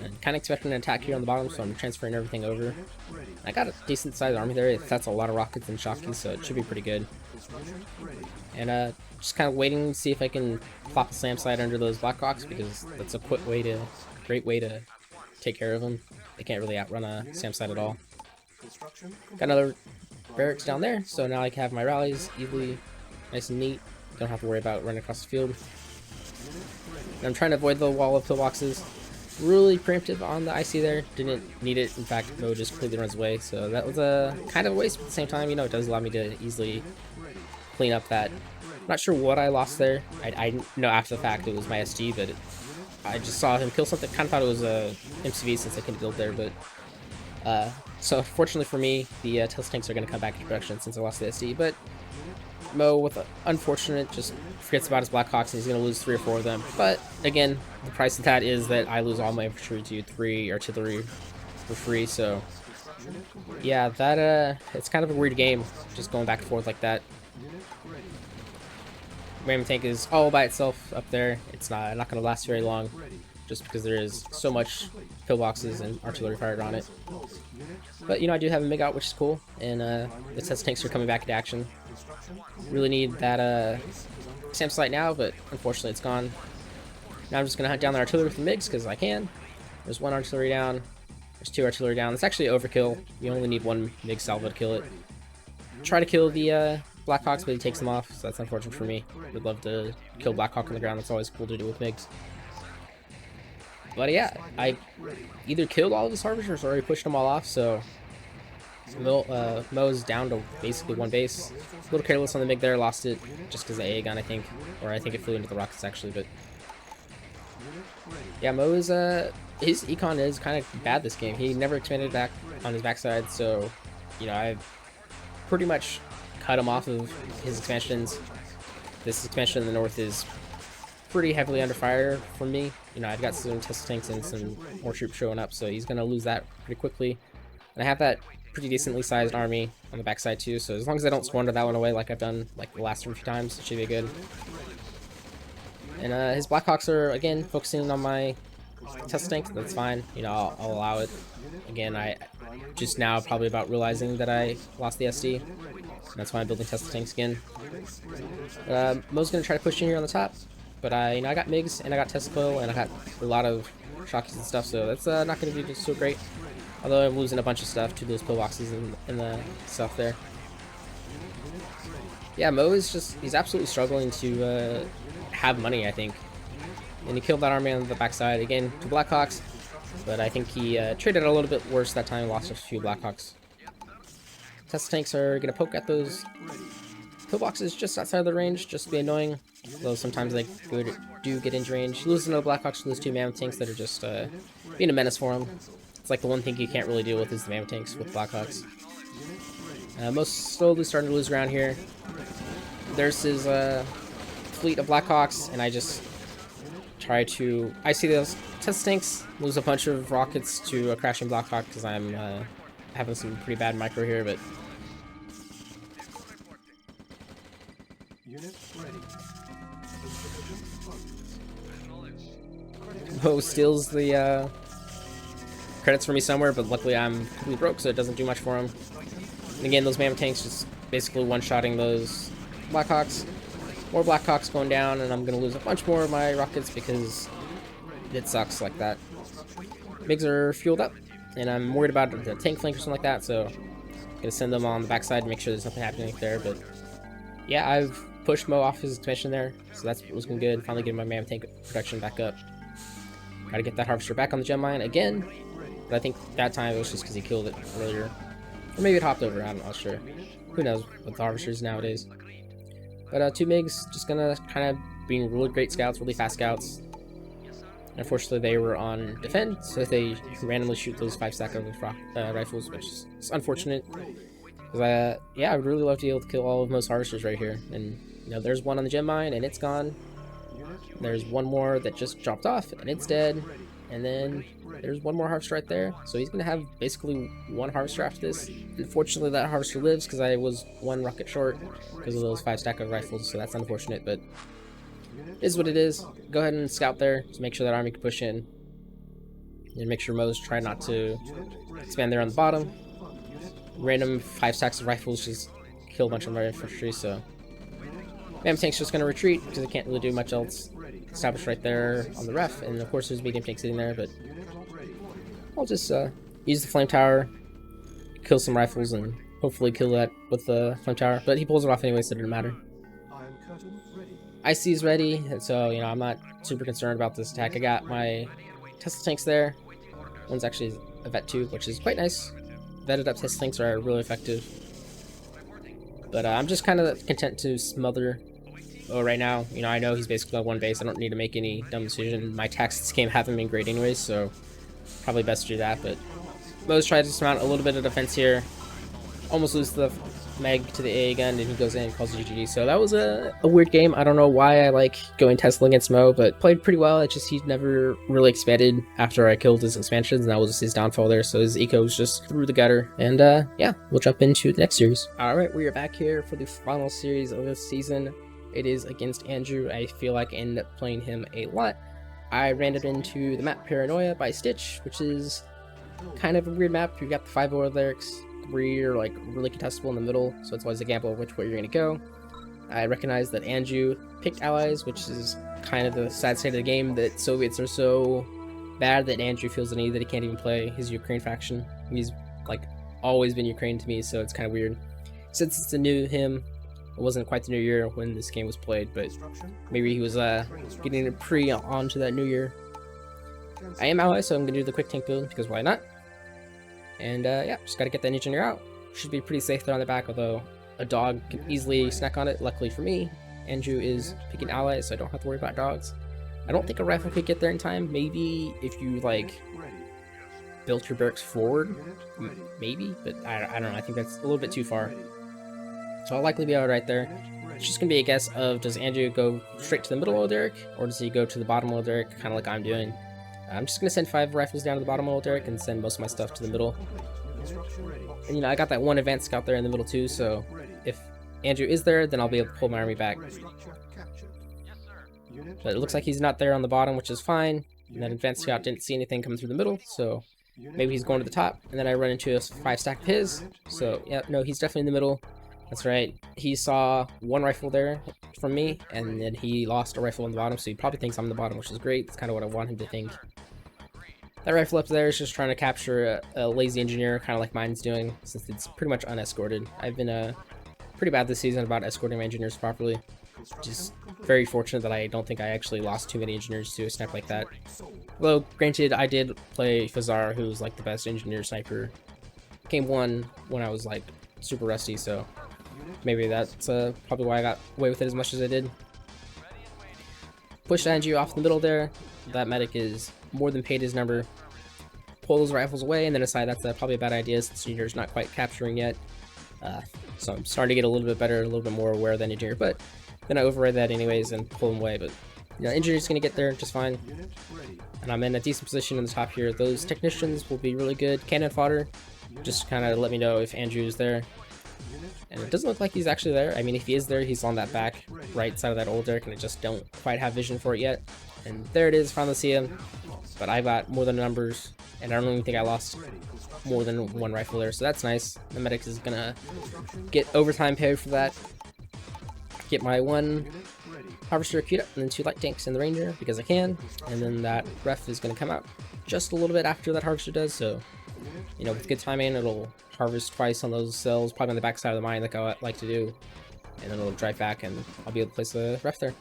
And kind of expecting an attack here on the bottom, so I'm transferring everything over. I got a decent sized army there. That's a lot of rockets and shockies, so it should be pretty good. And just kind of waiting to see if I can plop a slam slide under those Blackhawks because that's a great way to take care of them. They can't really outrun a slam slide at all. Got another barracks down there, so now I can have my rallies easily, nice and neat. Don't have to worry about running across the field. And I'm trying to avoid the wall of pillboxes. Really preemptive on the IC there. Didn't need it. In fact, Mo just completely runs away. So that was a kind of a waste, but at the same time, you know, it does allow me to easily clean up that. I'm not sure what I lost there. I know after the fact it was my SD, but I just saw him kill something. Kind of thought it was a MCV since I couldn't build there, but so fortunately for me, the Tesla tanks are going to come back into production since I lost the SD. But Mo, with unfortunate, just forgets about his Blackhawks and he's going to lose 3 or 4 of them. But again, the price of that is that I lose all my infantry to 3 artillery for free. So yeah, that it's kind of a weird game, just going back and forth like that. Mammoth tank is all by itself up there. It's not going to last very long, just because there is so much pillboxes and artillery fired on it. But you know, I do have a MiG out, which is cool, and the test tanks are coming back into action. Really need that SAM site now, but unfortunately it's gone. Now I'm just gonna hunt down the artillery with the MiGs because I can. There's 1 artillery down. There's 2 artillery down. It's actually overkill. You only need 1 MiG salvo to kill it. Try to kill the Blackhawks, but he takes them off, so that's unfortunate for me. Would love to kill Blackhawk on the ground. That's always cool to do with MiGs. But yeah, I either killed all of his harvesters or he pushed them all off, so Mo's down to basically 1 base. A little careless on the MiG there, lost it just because of the AA gun, I think. Or I think it flew into the rockets actually, but yeah, Mo is his econ is kind of bad this game. He never expanded back on his backside, so you know, I've pretty much cut him off of his expansions. This expansion in the north is pretty heavily under fire from me. You know, I've got some test tanks and some more troops showing up, so he's gonna lose that pretty quickly. And I have that pretty decently sized army on the backside too, so as long as I don't squander that one away like I've done like the last few times, it should be good. And his Blackhawks are again focusing on my test tanks. That's fine, you know, I'll allow it. Again, I just now probably about realizing that I lost the SD. That's why I'm building test tanks again. Mo's gonna try to push in here on the top, but you know, I got MiGs and I got Tesla coil and I got a lot of shockies and stuff, so that's not gonna be so great. Although I'm losing a bunch of stuff to those pillboxes and the stuff there. Yeah, Mo is he's absolutely struggling to have money, I think. And he killed that army on the backside again to Blackhawks, but I think he traded a little bit worse that time, lost a few Blackhawks. Test tanks are gonna poke at those pillboxes just outside of the range, just to be annoying. Though sometimes they do get into range. Losing no Blackhawks, lose 2 mammoth tanks that are just being a menace for him. It's like the one thing you can't really deal with is the mammoth tanks with Blackhawks. Most slowly starting to lose ground here. There's his fleet of Blackhawks, and I just try to... I see those test tanks, lose a bunch of rockets to a crashing Blackhawk because I'm having some pretty bad micro here, but... Mo steals the credits for me somewhere, but luckily I'm completely broke, so it doesn't do much for him. And again, those Mammoth tanks just basically one-shotting those Blackhawks. More Blackhawks going down, and I'm going to lose a bunch more of my rockets because it sucks like that. MiGs are fueled up, and I'm worried about the tank flank or something like that, so I'm going to send them on the backside to make sure there's nothing happening there. But yeah, I've pushed Mo off his expansion there, so that's looking good. Finally getting my Mammoth tank production back up. Gotta get that Harvester back on the gem mine again, but I think that time it was just because he killed it earlier. Or maybe it hopped over, I'm not sure. Who knows with the Harvesters nowadays. But 2 MiGs, just gonna kind of being really great scouts, really fast scouts. Unfortunately, they were on defend, so they randomly shoot those 5-stack of rifles, which is unfortunate. Because yeah, I would really love to be able to kill all of most Harvesters right here. And you know, there's one on the gem mine, and it's gone. There's one more that just dropped off, and it's dead. And then there's one more Harvester right there. So he's going to have basically one Harvester after this. Unfortunately, that Harvester lives because I was 1 rocket short because of those 5-stack of rifles. So that's unfortunate, but it is what it is. Go ahead and scout there to make sure that army can push in. And make sure Mo's try not to expand there on the bottom. Random 5 stacks of rifles just kill a bunch of my infantry, so Mammoth tank's just going to retreat because it can't really do much else. Established right there on the ref, and of course there's medium tank sitting there, but I'll just use the flame tower, kill some rifles, and hopefully kill that with the flame tower. But he pulls it off anyway, so it doesn't matter. IC is ready, and so you know I'm not super concerned about this attack. I got my Tesla tanks there. One's actually a vet 2, which is quite nice. Vetted up Tesla tanks are really effective. But I'm just kind of content to smother right now. You know, I know he's basically on 1 base. I don't need to make any dumb decision. My attacks this game haven't been great anyways, so probably best to do that. But Mo's tries to surmount a little bit of defense here. Almost lose the Meg to the AA gun, and he goes in and calls GG. So that was a weird game. I don't know why I like going Tesla against Mo, but played pretty well. It's just he never really expanded after I killed his expansions, and that was his downfall there. So his eco was just through the gutter. And yeah, we'll jump into the next series. Alright, we are back here for the final series of this season. It is against Anjew. I feel like I ended up playing him a lot. I ran it into the map Paranoia by Stitch, which is kind of a weird map. You've got the 5 ORA Ladder, 3 are like really contestable in the middle, so it's always a gamble of which way you're going to go. I recognize that Anjew picked allies, which is kind of the sad state of the game, that Soviets are so bad that Anjew feels the need that he can't even play his Ukraine faction. He's like always been Ukraine to me, so it's kind of weird. Since it's a new him, it wasn't quite the new year when this game was played, but maybe he was getting a pre onto that new year. I am ally, so I'm going to do the quick tank build, because why not? And yeah, just got to get that engineer out. Should be pretty safe there on the back, although a dog can easily snack on it. Luckily for me, Anjew is picking allies, so I don't have to worry about dogs. I don't think a rifle could get there in time. Maybe if you like built your barracks forward, maybe, but I don't know. I think that's a little bit too far. So I'll likely be alright there. It's just going to be a guess of, does Anjew go straight to the middle of Derrick, or does he go to the bottom of Derrick, kind of like I'm doing? I'm just going to send 5 rifles down to the bottom of Derrick and send most of my stuff to the middle. And you know, I got that 1 advanced scout there in the middle too, so if Anjew is there, then I'll be able to pull my army back. But it looks like he's not there on the bottom, which is fine. And that advanced scout didn't see anything coming through the middle, so maybe he's going to the top. And then I run into a 5-stack of his, so yeah, no, he's definitely in the middle. That's right. He saw 1 rifle there from me, and then he lost a rifle on the bottom, so he probably thinks I'm the bottom, which is great. That's kind of what I want him to think. That rifle up there is just trying to capture a lazy engineer, kind of like mine's doing, since it's pretty much unescorted. I've been pretty bad this season about escorting my engineers properly. Just very fortunate that I don't think I actually lost too many engineers to a snipe like that. Although, granted, I did play Fazar, who's like the best engineer sniper. Game 1 when I was like super rusty, so maybe that's probably why I got away with it as much as I did. Push Anjew off the middle there. That medic is more than paid his number. Pull those rifles away and then decide that's probably a bad idea since Engineer's not quite capturing yet. So I'm starting to get a little bit better, a little bit more aware than Engineer, but then I override that anyways and pull him away. But you know, Engineer's going to get there just fine. And I'm in a decent position in the top here. Those technicians will be really good. Cannon fodder, just kind of let me know if Anjew is there. And it doesn't look like he's actually there. I mean, if he is there, he's on that back right side of that old Derrick, and I just don't quite have vision for it yet. And there it is, finally see him. but I got more than numbers, and I don't even think I lost more than one rifle there, so that's nice. The medic is gonna get overtime pay for that. Get my one harvester queued up, and then 2 light tanks and the ranger because I can, and then that ref is gonna come out just a little bit after that harvester does, so you know, with good timing it'll harvest twice on those cells, probably on the back side of the mine like I like to do, and then it'll drive back and I'll be able to place the ref there.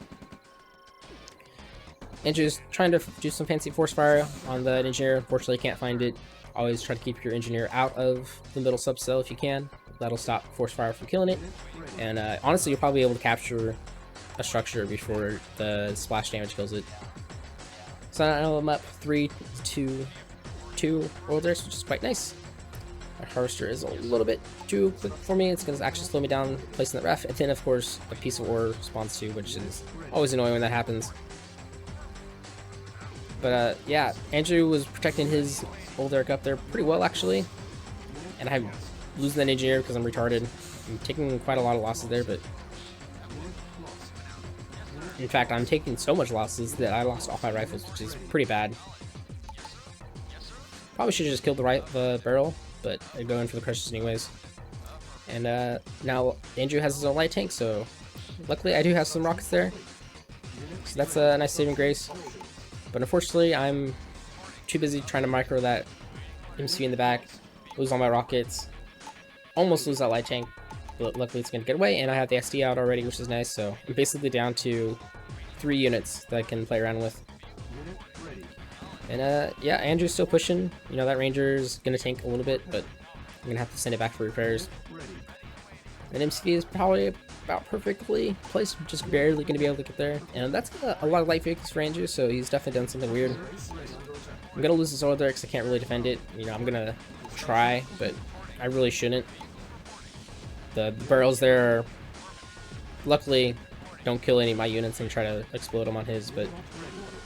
Anjew's trying to do some fancy force fire on the engineer. Unfortunately, can't find it. Always try to keep your engineer out of the middle subcell if you can. That'll stop force fire from killing it. And honestly, you'll probably be able to capture a structure before the splash damage kills it. So now I'm up 3-2 orders, which is quite nice. My harvester is a little bit too quick for me. It's going to actually slow me down placing the ref. And then, of course, a piece of ore spawns too, which is always annoying when that happens. But yeah, Anjew was protecting his old Eric up there pretty well actually, and I'm losing that engineer because I'm retarded. I'm taking quite a lot of losses there, but in fact I'm taking so much losses that I lost all my rifles, which is pretty bad. Probably should have just killed the barrel, but I go in for the crushes anyways. And now Anjew has his own light tank, so luckily I do have some rockets there, so that's a nice saving grace. But unfortunately, I'm too busy trying to micro that MC in the back, lose all my rockets, almost lose that light tank, but luckily it's going to get away, and I have the SD out already, which is nice, so I'm basically down to 3 units that I can play around with. And yeah, Anjew's still pushing. You know, that ranger's going to tank a little bit, but I'm going to have to send it back for repairs. And MCV is probably about perfectly placed, just barely going to be able to get there. And that's a lot of light vehicles for Anjew, so he's definitely done something weird. I'm going to lose this order there because I can't really defend it. You know, I'm going to try, but I really shouldn't. The barrels there, luckily, don't kill any of my units and try to explode them on his, but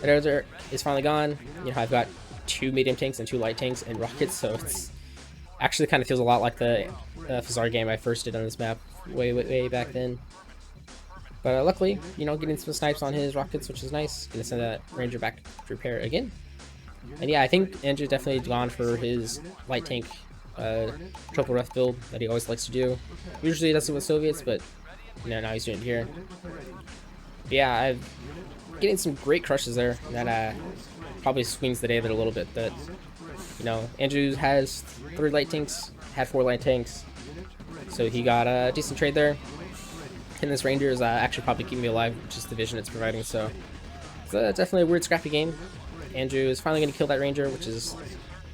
that order is finally gone. You know, I've got 2 medium tanks and 2 light tanks and rockets, so it's actually kind of feels a lot like the Fazar game I first did on this map way back then. But luckily, you know, getting some snipes on his rockets, which is nice. Gonna send that ranger back to repair again. And yeah, I think Anjew definitely gone for his light tank triple ref build that he always likes to do. Usually he does it with Soviets, but you know, now he's doing it here. But yeah, I'm getting some great crushes there. That probably swings the day there a little bit. But you know, Anjew has 3 light tanks, had 4 light tanks, so he got a decent trade there. And this ranger is actually probably keeping me alive, which is the vision it's providing. So it's definitely a weird, scrappy game. Anjew is finally going to kill that ranger, which is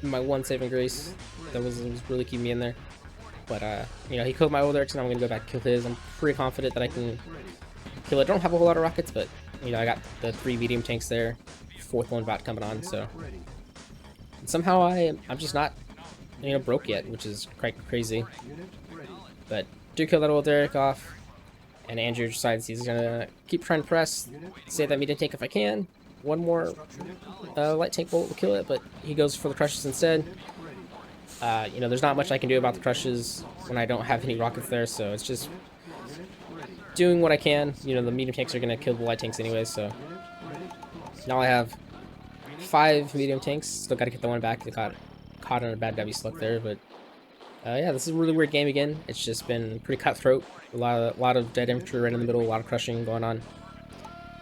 my one saving grace. That was really keeping me in there. But you know, he killed my old Eric, so now I'm going to go back and kill his. I'm pretty confident that I can kill it. I don't have a whole lot of rockets, but you know, I got the 3 medium tanks there, 4th one about coming on, so. And somehow I'm just not, you know, broke yet, which is quite crazy. But do kill that old Eric off, and Anjew decides he's gonna keep trying to press, save that medium tank if I can. One more light tank bolt will kill it, but he goes for the crushes instead. You know, there's not much I can do about the crushes when I don't have any rockets there, so it's just doing what I can. You know, the medium tanks are gonna kill the light tanks anyway, so now I have 5 medium tanks. Still gotta get the one back. They got caught on a bad W slug there, but yeah, this is a really weird game again. It's just been pretty cutthroat. A lot of dead infantry right in the middle, a lot of crushing going on.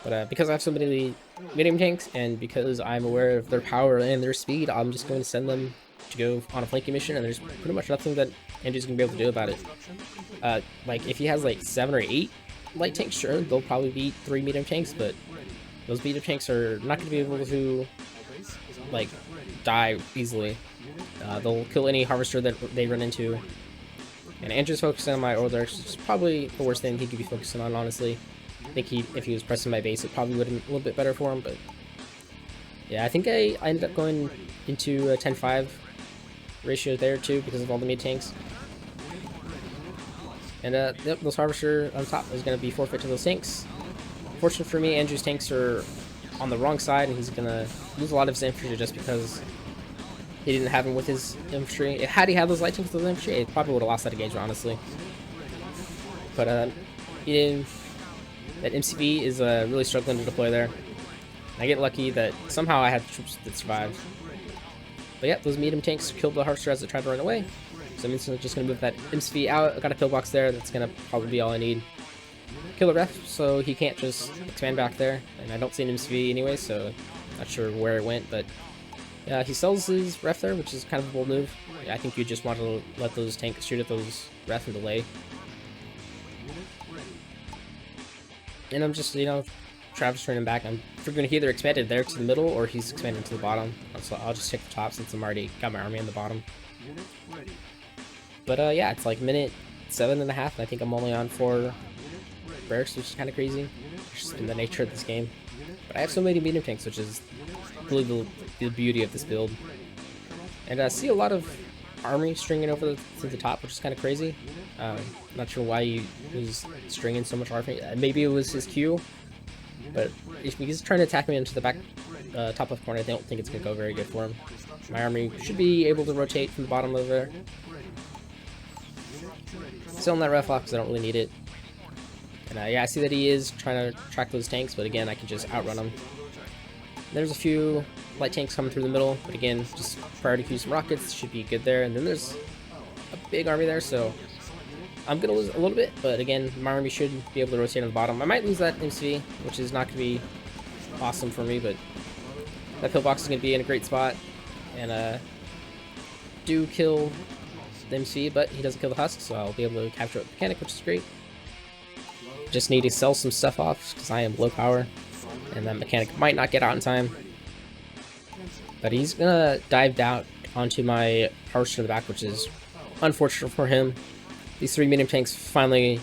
But because I have so many medium tanks, and because I'm aware of their power and their speed, I'm just going to send them to go on a flanking mission, and there's pretty much nothing that Anjew's gonna be able to do about it. Like if he has like 7 or 8 light tanks, sure, they'll probably beat 3 medium tanks, but those medium tanks are not going to be able to like die easily. They'll kill any harvester that they run into. And Anjew's focusing on my order, which is probably the worst thing he could be focusing on, honestly. I think if he was pressing my base, it probably would have been a little bit better for him, but yeah, I think I ended up going into a 10-5 ratio there too because of all the mid tanks. And yep, those harvester on top is going to be forfeit to those tanks. Fortunately for me, Anjew's tanks are on the wrong side, and he's going to lose a lot of his infantry just because he didn't have him with his infantry. Had he had those light tanks with his infantry, it probably would have lost that engagement, honestly. But he didn't. That MCV is really struggling to deploy there. I get lucky that somehow I had troops that survived. But yeah, those medium tanks killed the Harvester as it tried to run away. So I'm instantly just going to move that MSV out. I got a pillbox there. That's going to probably be all I need. Kill the ref, so he can't just expand back there. And I don't see an MSV anyway, so not sure where it went. But he sells his ref there, which is kind of a bold move. Yeah, I think you just want to let those tanks shoot at those ref and delay. And I'm just, Travis turning back. I'm figuring he either expanded there to the middle or he's expanded to the bottom. So I'll just take the top since I'm already got my army on the bottom. But yeah, it's like minute 7.5, and I think I'm only on 4 barracks, which is kind of crazy. It's just been the nature of this game. But I have so many medium tanks, which is really the beauty of this build. And I see a lot of army stringing over to the top, which is kind of crazy. Not sure why he was stringing so much army. Maybe it was his Q. But if he's trying to attack me into the back top left corner, I don't think it's going to go very good for him. My army should be able to rotate from the bottom over there. Still in that ref lock because I don't really need it. And yeah, I see that he is trying to track those tanks, but again, I can just outrun him. There's a few light tanks coming through the middle, but again, just priority queue some rockets should be good there. And then there's a big army there, so I'm going to lose a little bit, but again, my army should be able to rotate on the bottom. I might lose that MSV, which is not going to be awesome for me, but that pillbox is going to be in a great spot. And do kill the MSV, but he doesn't kill the husk, so I'll be able to capture a mechanic, which is great. Just need to sell some stuff off because I am low power, and that mechanic might not get out in time. But he's going to dive down onto my harvester in the back, which is unfortunate for him. These 3 medium tanks finally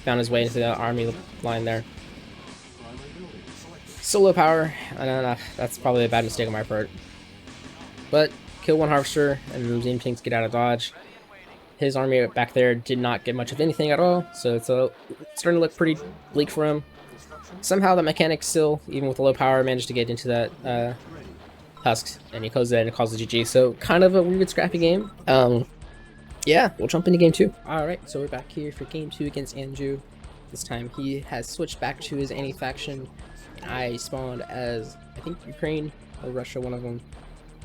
found his way into the army line there. Still low power, and that's probably a bad mistake on my part. But kill 1 harvester, and the medium tanks get out of dodge. His army back there did not get much of anything at all, so it's starting to look pretty bleak for him. Somehow the mechanic still, even with the low power, managed to get into that husk, and he closes it and calls the GG. So kind of a weird, scrappy game. Yeah, we'll jump into game 2. Alright, so we're back here for game 2 against Anjew. This time he has switched back to his anti-faction. I spawned as, I think, Ukraine or Russia, one of them.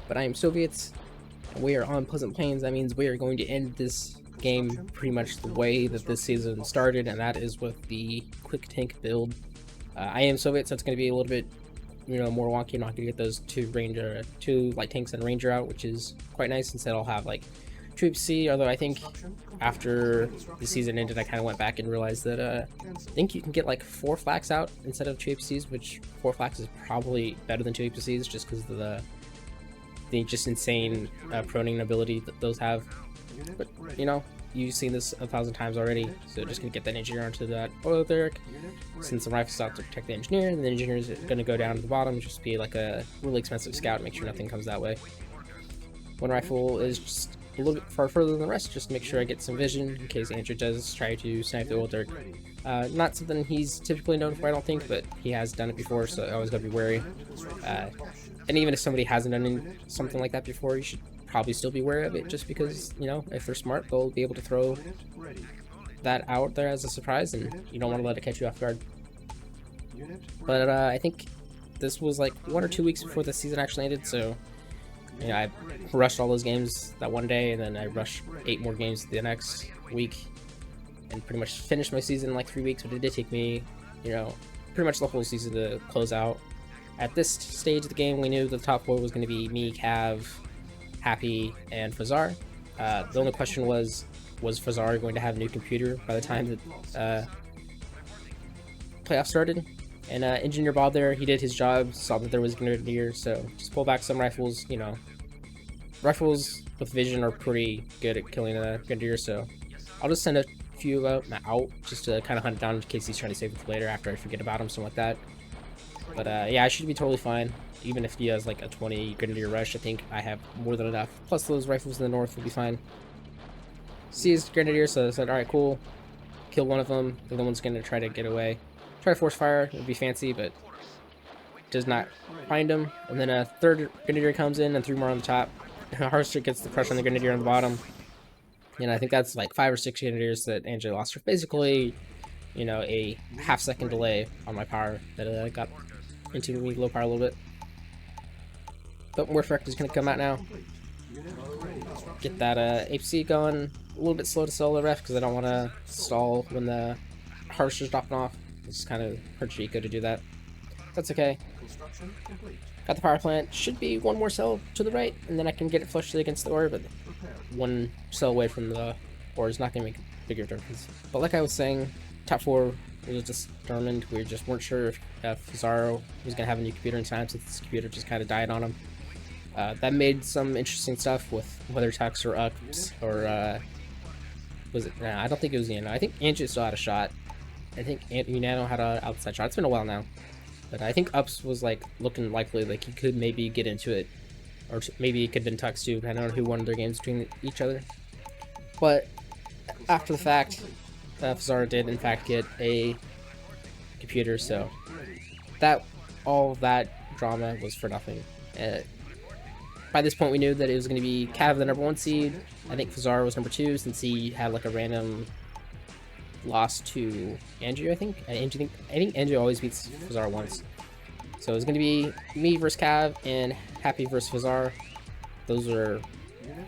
But I am Soviets. We are on Pleasant Plains. That means we are going to end this game pretty much the way that this season started, and that is with the quick tank build. I am Soviet, so it's going to be a little bit, more wonky. I'm not going to get those 2 light tanks and ranger out, which is quite nice. Instead, I'll have like Troop C, although I think after the season ended, I kind of went back and realized that I think you can get like 4 flaks out instead of 2 APCs, which 4 flaks is probably better than 2 APCs just because of the just insane proning ability that those have. But you've seen this 1,000 times already, so just gonna get that engineer onto that oil derrick, send some rifles out to protect the engineer, and the engineer is gonna go down to the bottom, just be like a really expensive scout, make sure nothing comes that way. 1 rifle is just a little bit far further than the rest, just to make sure I get some vision in case Anjew does try to snipe the oil derrick. Not something he's typically known for, I don't think, but he has done it before, so I always gotta be wary. And even if somebody hasn't done something like that before, you should probably still be wary of it, just because, if they're smart, they'll be able to throw that out there as a surprise, and you don't want to let it catch you off guard. But I think this was like 1 or 2 weeks before the season actually ended, so I rushed all those games that one day, and then I rushed 8 more games the next week, and pretty much finished my season in like 3 weeks, but it did take me, pretty much the whole season to close out. At this stage of the game, we knew the top 4 was going to be me, Cav, Happy, and Fazar. The only question was Fazar going to have a new computer by the time that playoffs started? And Engineer Bob there, he did his job, saw that there was Grenadier, so just pull back some rifles. Rifles with vision are pretty good at killing a Grenadier, so I'll just send a few out just to kind of hunt it down in case he's trying to save it for later after I forget about him, something like that. But yeah, I should be totally fine. Even if he has like a 20 Grenadier rush, I think I have more than enough. Plus those rifles in the north will be fine. See his Grenadier, so I said, alright, cool. Kill one of them. The other one's going to try to get away. Try to force fire. It would be fancy, but does not find him. And then a 3rd Grenadier comes in and 3 more on the top. Harvester gets the crush on the Grenadier on the bottom. And I think that's like 5 or 6 Grenadiers that Anjew lost for basically, a half-second delay on my power that I got into me low power a little bit. But Morph Reactor is going to come out now. Get that HC going. A little bit slow to solo ref because I don't want to stall when the Harvester's dropping off. It's kind of hurts your eco to do that. That's okay. Got the power plant. Should be one more cell to the right, and then I can get it flushed against the ore, but one cell away from the ore is not going to make a bigger difference. But like I was saying, top 4 was just determined. We just weren't sure if Fazaro was going to have a new computer in time, since this computer just kind of died on him. That made some interesting stuff with whether Tux or Ups or was it? Nah, I don't think it was Nano. I think Anjew still had a shot. I think Nano had an outside shot. It's been a while now, but I think Ups was like looking likely, like he could maybe get into it, or maybe it could have been Tux too. I don't know who won their games between each other. But after the fact, Fazaro did in fact get a computer, so that all that drama was for nothing. By this point, we knew that it was going to be Cav the number 1 seed. I think Fazaro was number 2 since he had like a random loss to Anjew. I think Anjew always beats Fazaro once. So it was going to be me versus Cav and Happy versus Fazaro. Those are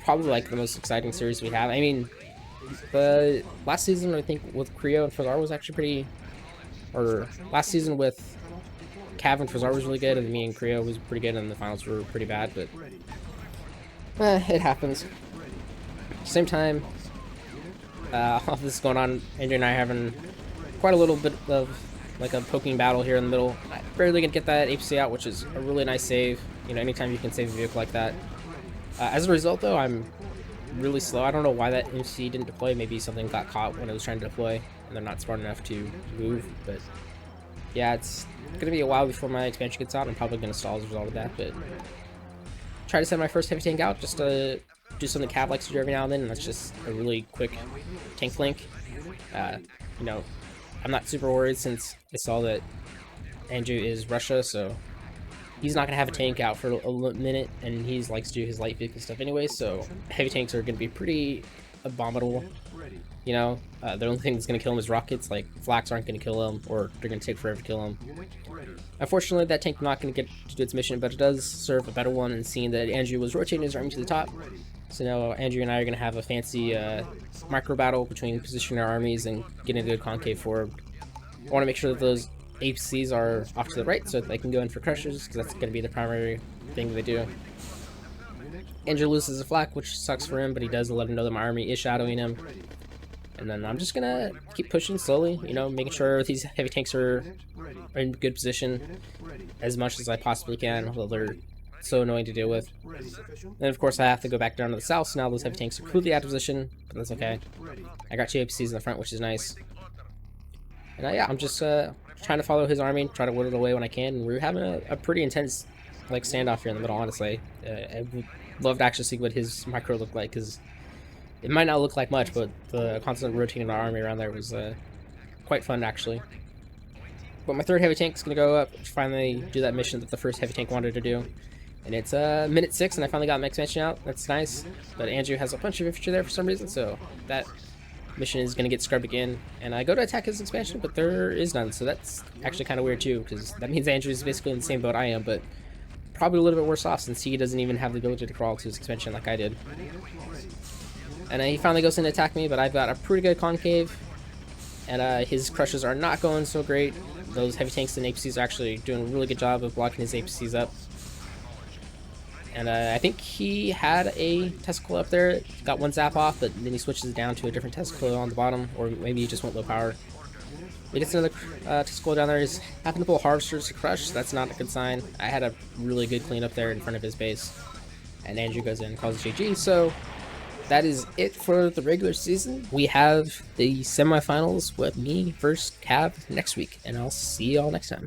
probably like the most exciting series we have. I mean, the last season I think with Creo and Fazaro was actually pretty, or last season with Cav and Fazaro was really good, and me and Creo was pretty good, and the finals were pretty bad, but it happens. Same time, all this is going on, Anjew and I are having quite a little bit of like a poking battle here in the middle. I barely gonna get that HC out, which is a really nice save. You know, anytime you can save a vehicle like that. As a result, though, I'm really slow. I don't know why that MC didn't deploy. Maybe something got caught when it was trying to deploy, and they're not smart enough to move. But yeah, it's gonna be a while before my expansion gets out. I'm probably gonna stall as a result of that, but try to send my first heavy tank out just to do something Cav likes to do every now and then, and that's just a really quick tank flank. You know, I'm not super worried since I saw that Anjew is Russia, so he's not gonna have a tank out for a minute, and he likes to do his light vehicle stuff anyway, so heavy tanks are gonna be pretty abominable. You know, the only thing that's going to kill him is rockets. Like, flaks aren't going to kill him, or they're going to take forever to kill him. Unfortunately, that tank's not going to get to do its mission, but it does serve a better one, and seeing that Anjew was rotating his army to the top. So now Anjew and I are going to have a fancy micro battle between positioning our armies and getting a good concave forward. I want to make sure that those HCs are off to the right so that they can go in for crushers, because that's going to be the primary thing they do. Anjew loses a flak, which sucks for him, but he does let him know that my army is shadowing him. And then I'm just gonna keep pushing slowly, you know, making sure these heavy tanks are in good position as much as I possibly can, although they're so annoying to deal with. And of course I have to go back down to the south, so now those heavy tanks are completely out of position, but that's okay. I got 2 APCs in the front, which is nice. And yeah, I'm just trying to follow his army, try to whittle it away when I can, and we're having a pretty intense like standoff here in the middle, honestly. I would love to actually see what his micro looked like, because it might not look like much, but the constant rotating our army around there was quite fun, actually. But my 3rd heavy tank is going to go up to finally do that mission that the 1st heavy tank wanted to do. And it's minute 6, and I finally got my expansion out. That's nice. But Anjew has a bunch of infantry there for some reason, so that mission is going to get scrubbed again. And I go to attack his expansion, but there is none, so that's actually kind of weird too, because that means Anjew is basically in the same boat I am, but probably a little bit worse off since he doesn't even have the ability to crawl to his expansion like I did. And he finally goes in to attack me, but I've got a pretty good concave, and his crushes are not going so great. Those heavy tanks and APCs are actually doing a really good job of blocking his APCs up. And I think he had a testicle up there, got 1 zap off, but then he switches down to a different testicle on the bottom, or maybe he just went low power. He gets another testicle down there. He's having to pull harvesters to crush, so that's not a good sign. I had a really good cleanup there in front of his base, and Anjew goes in and calls GG, so that is it for the regular season. We have the semifinals with me versus Cav next week, and I'll see y'all next time.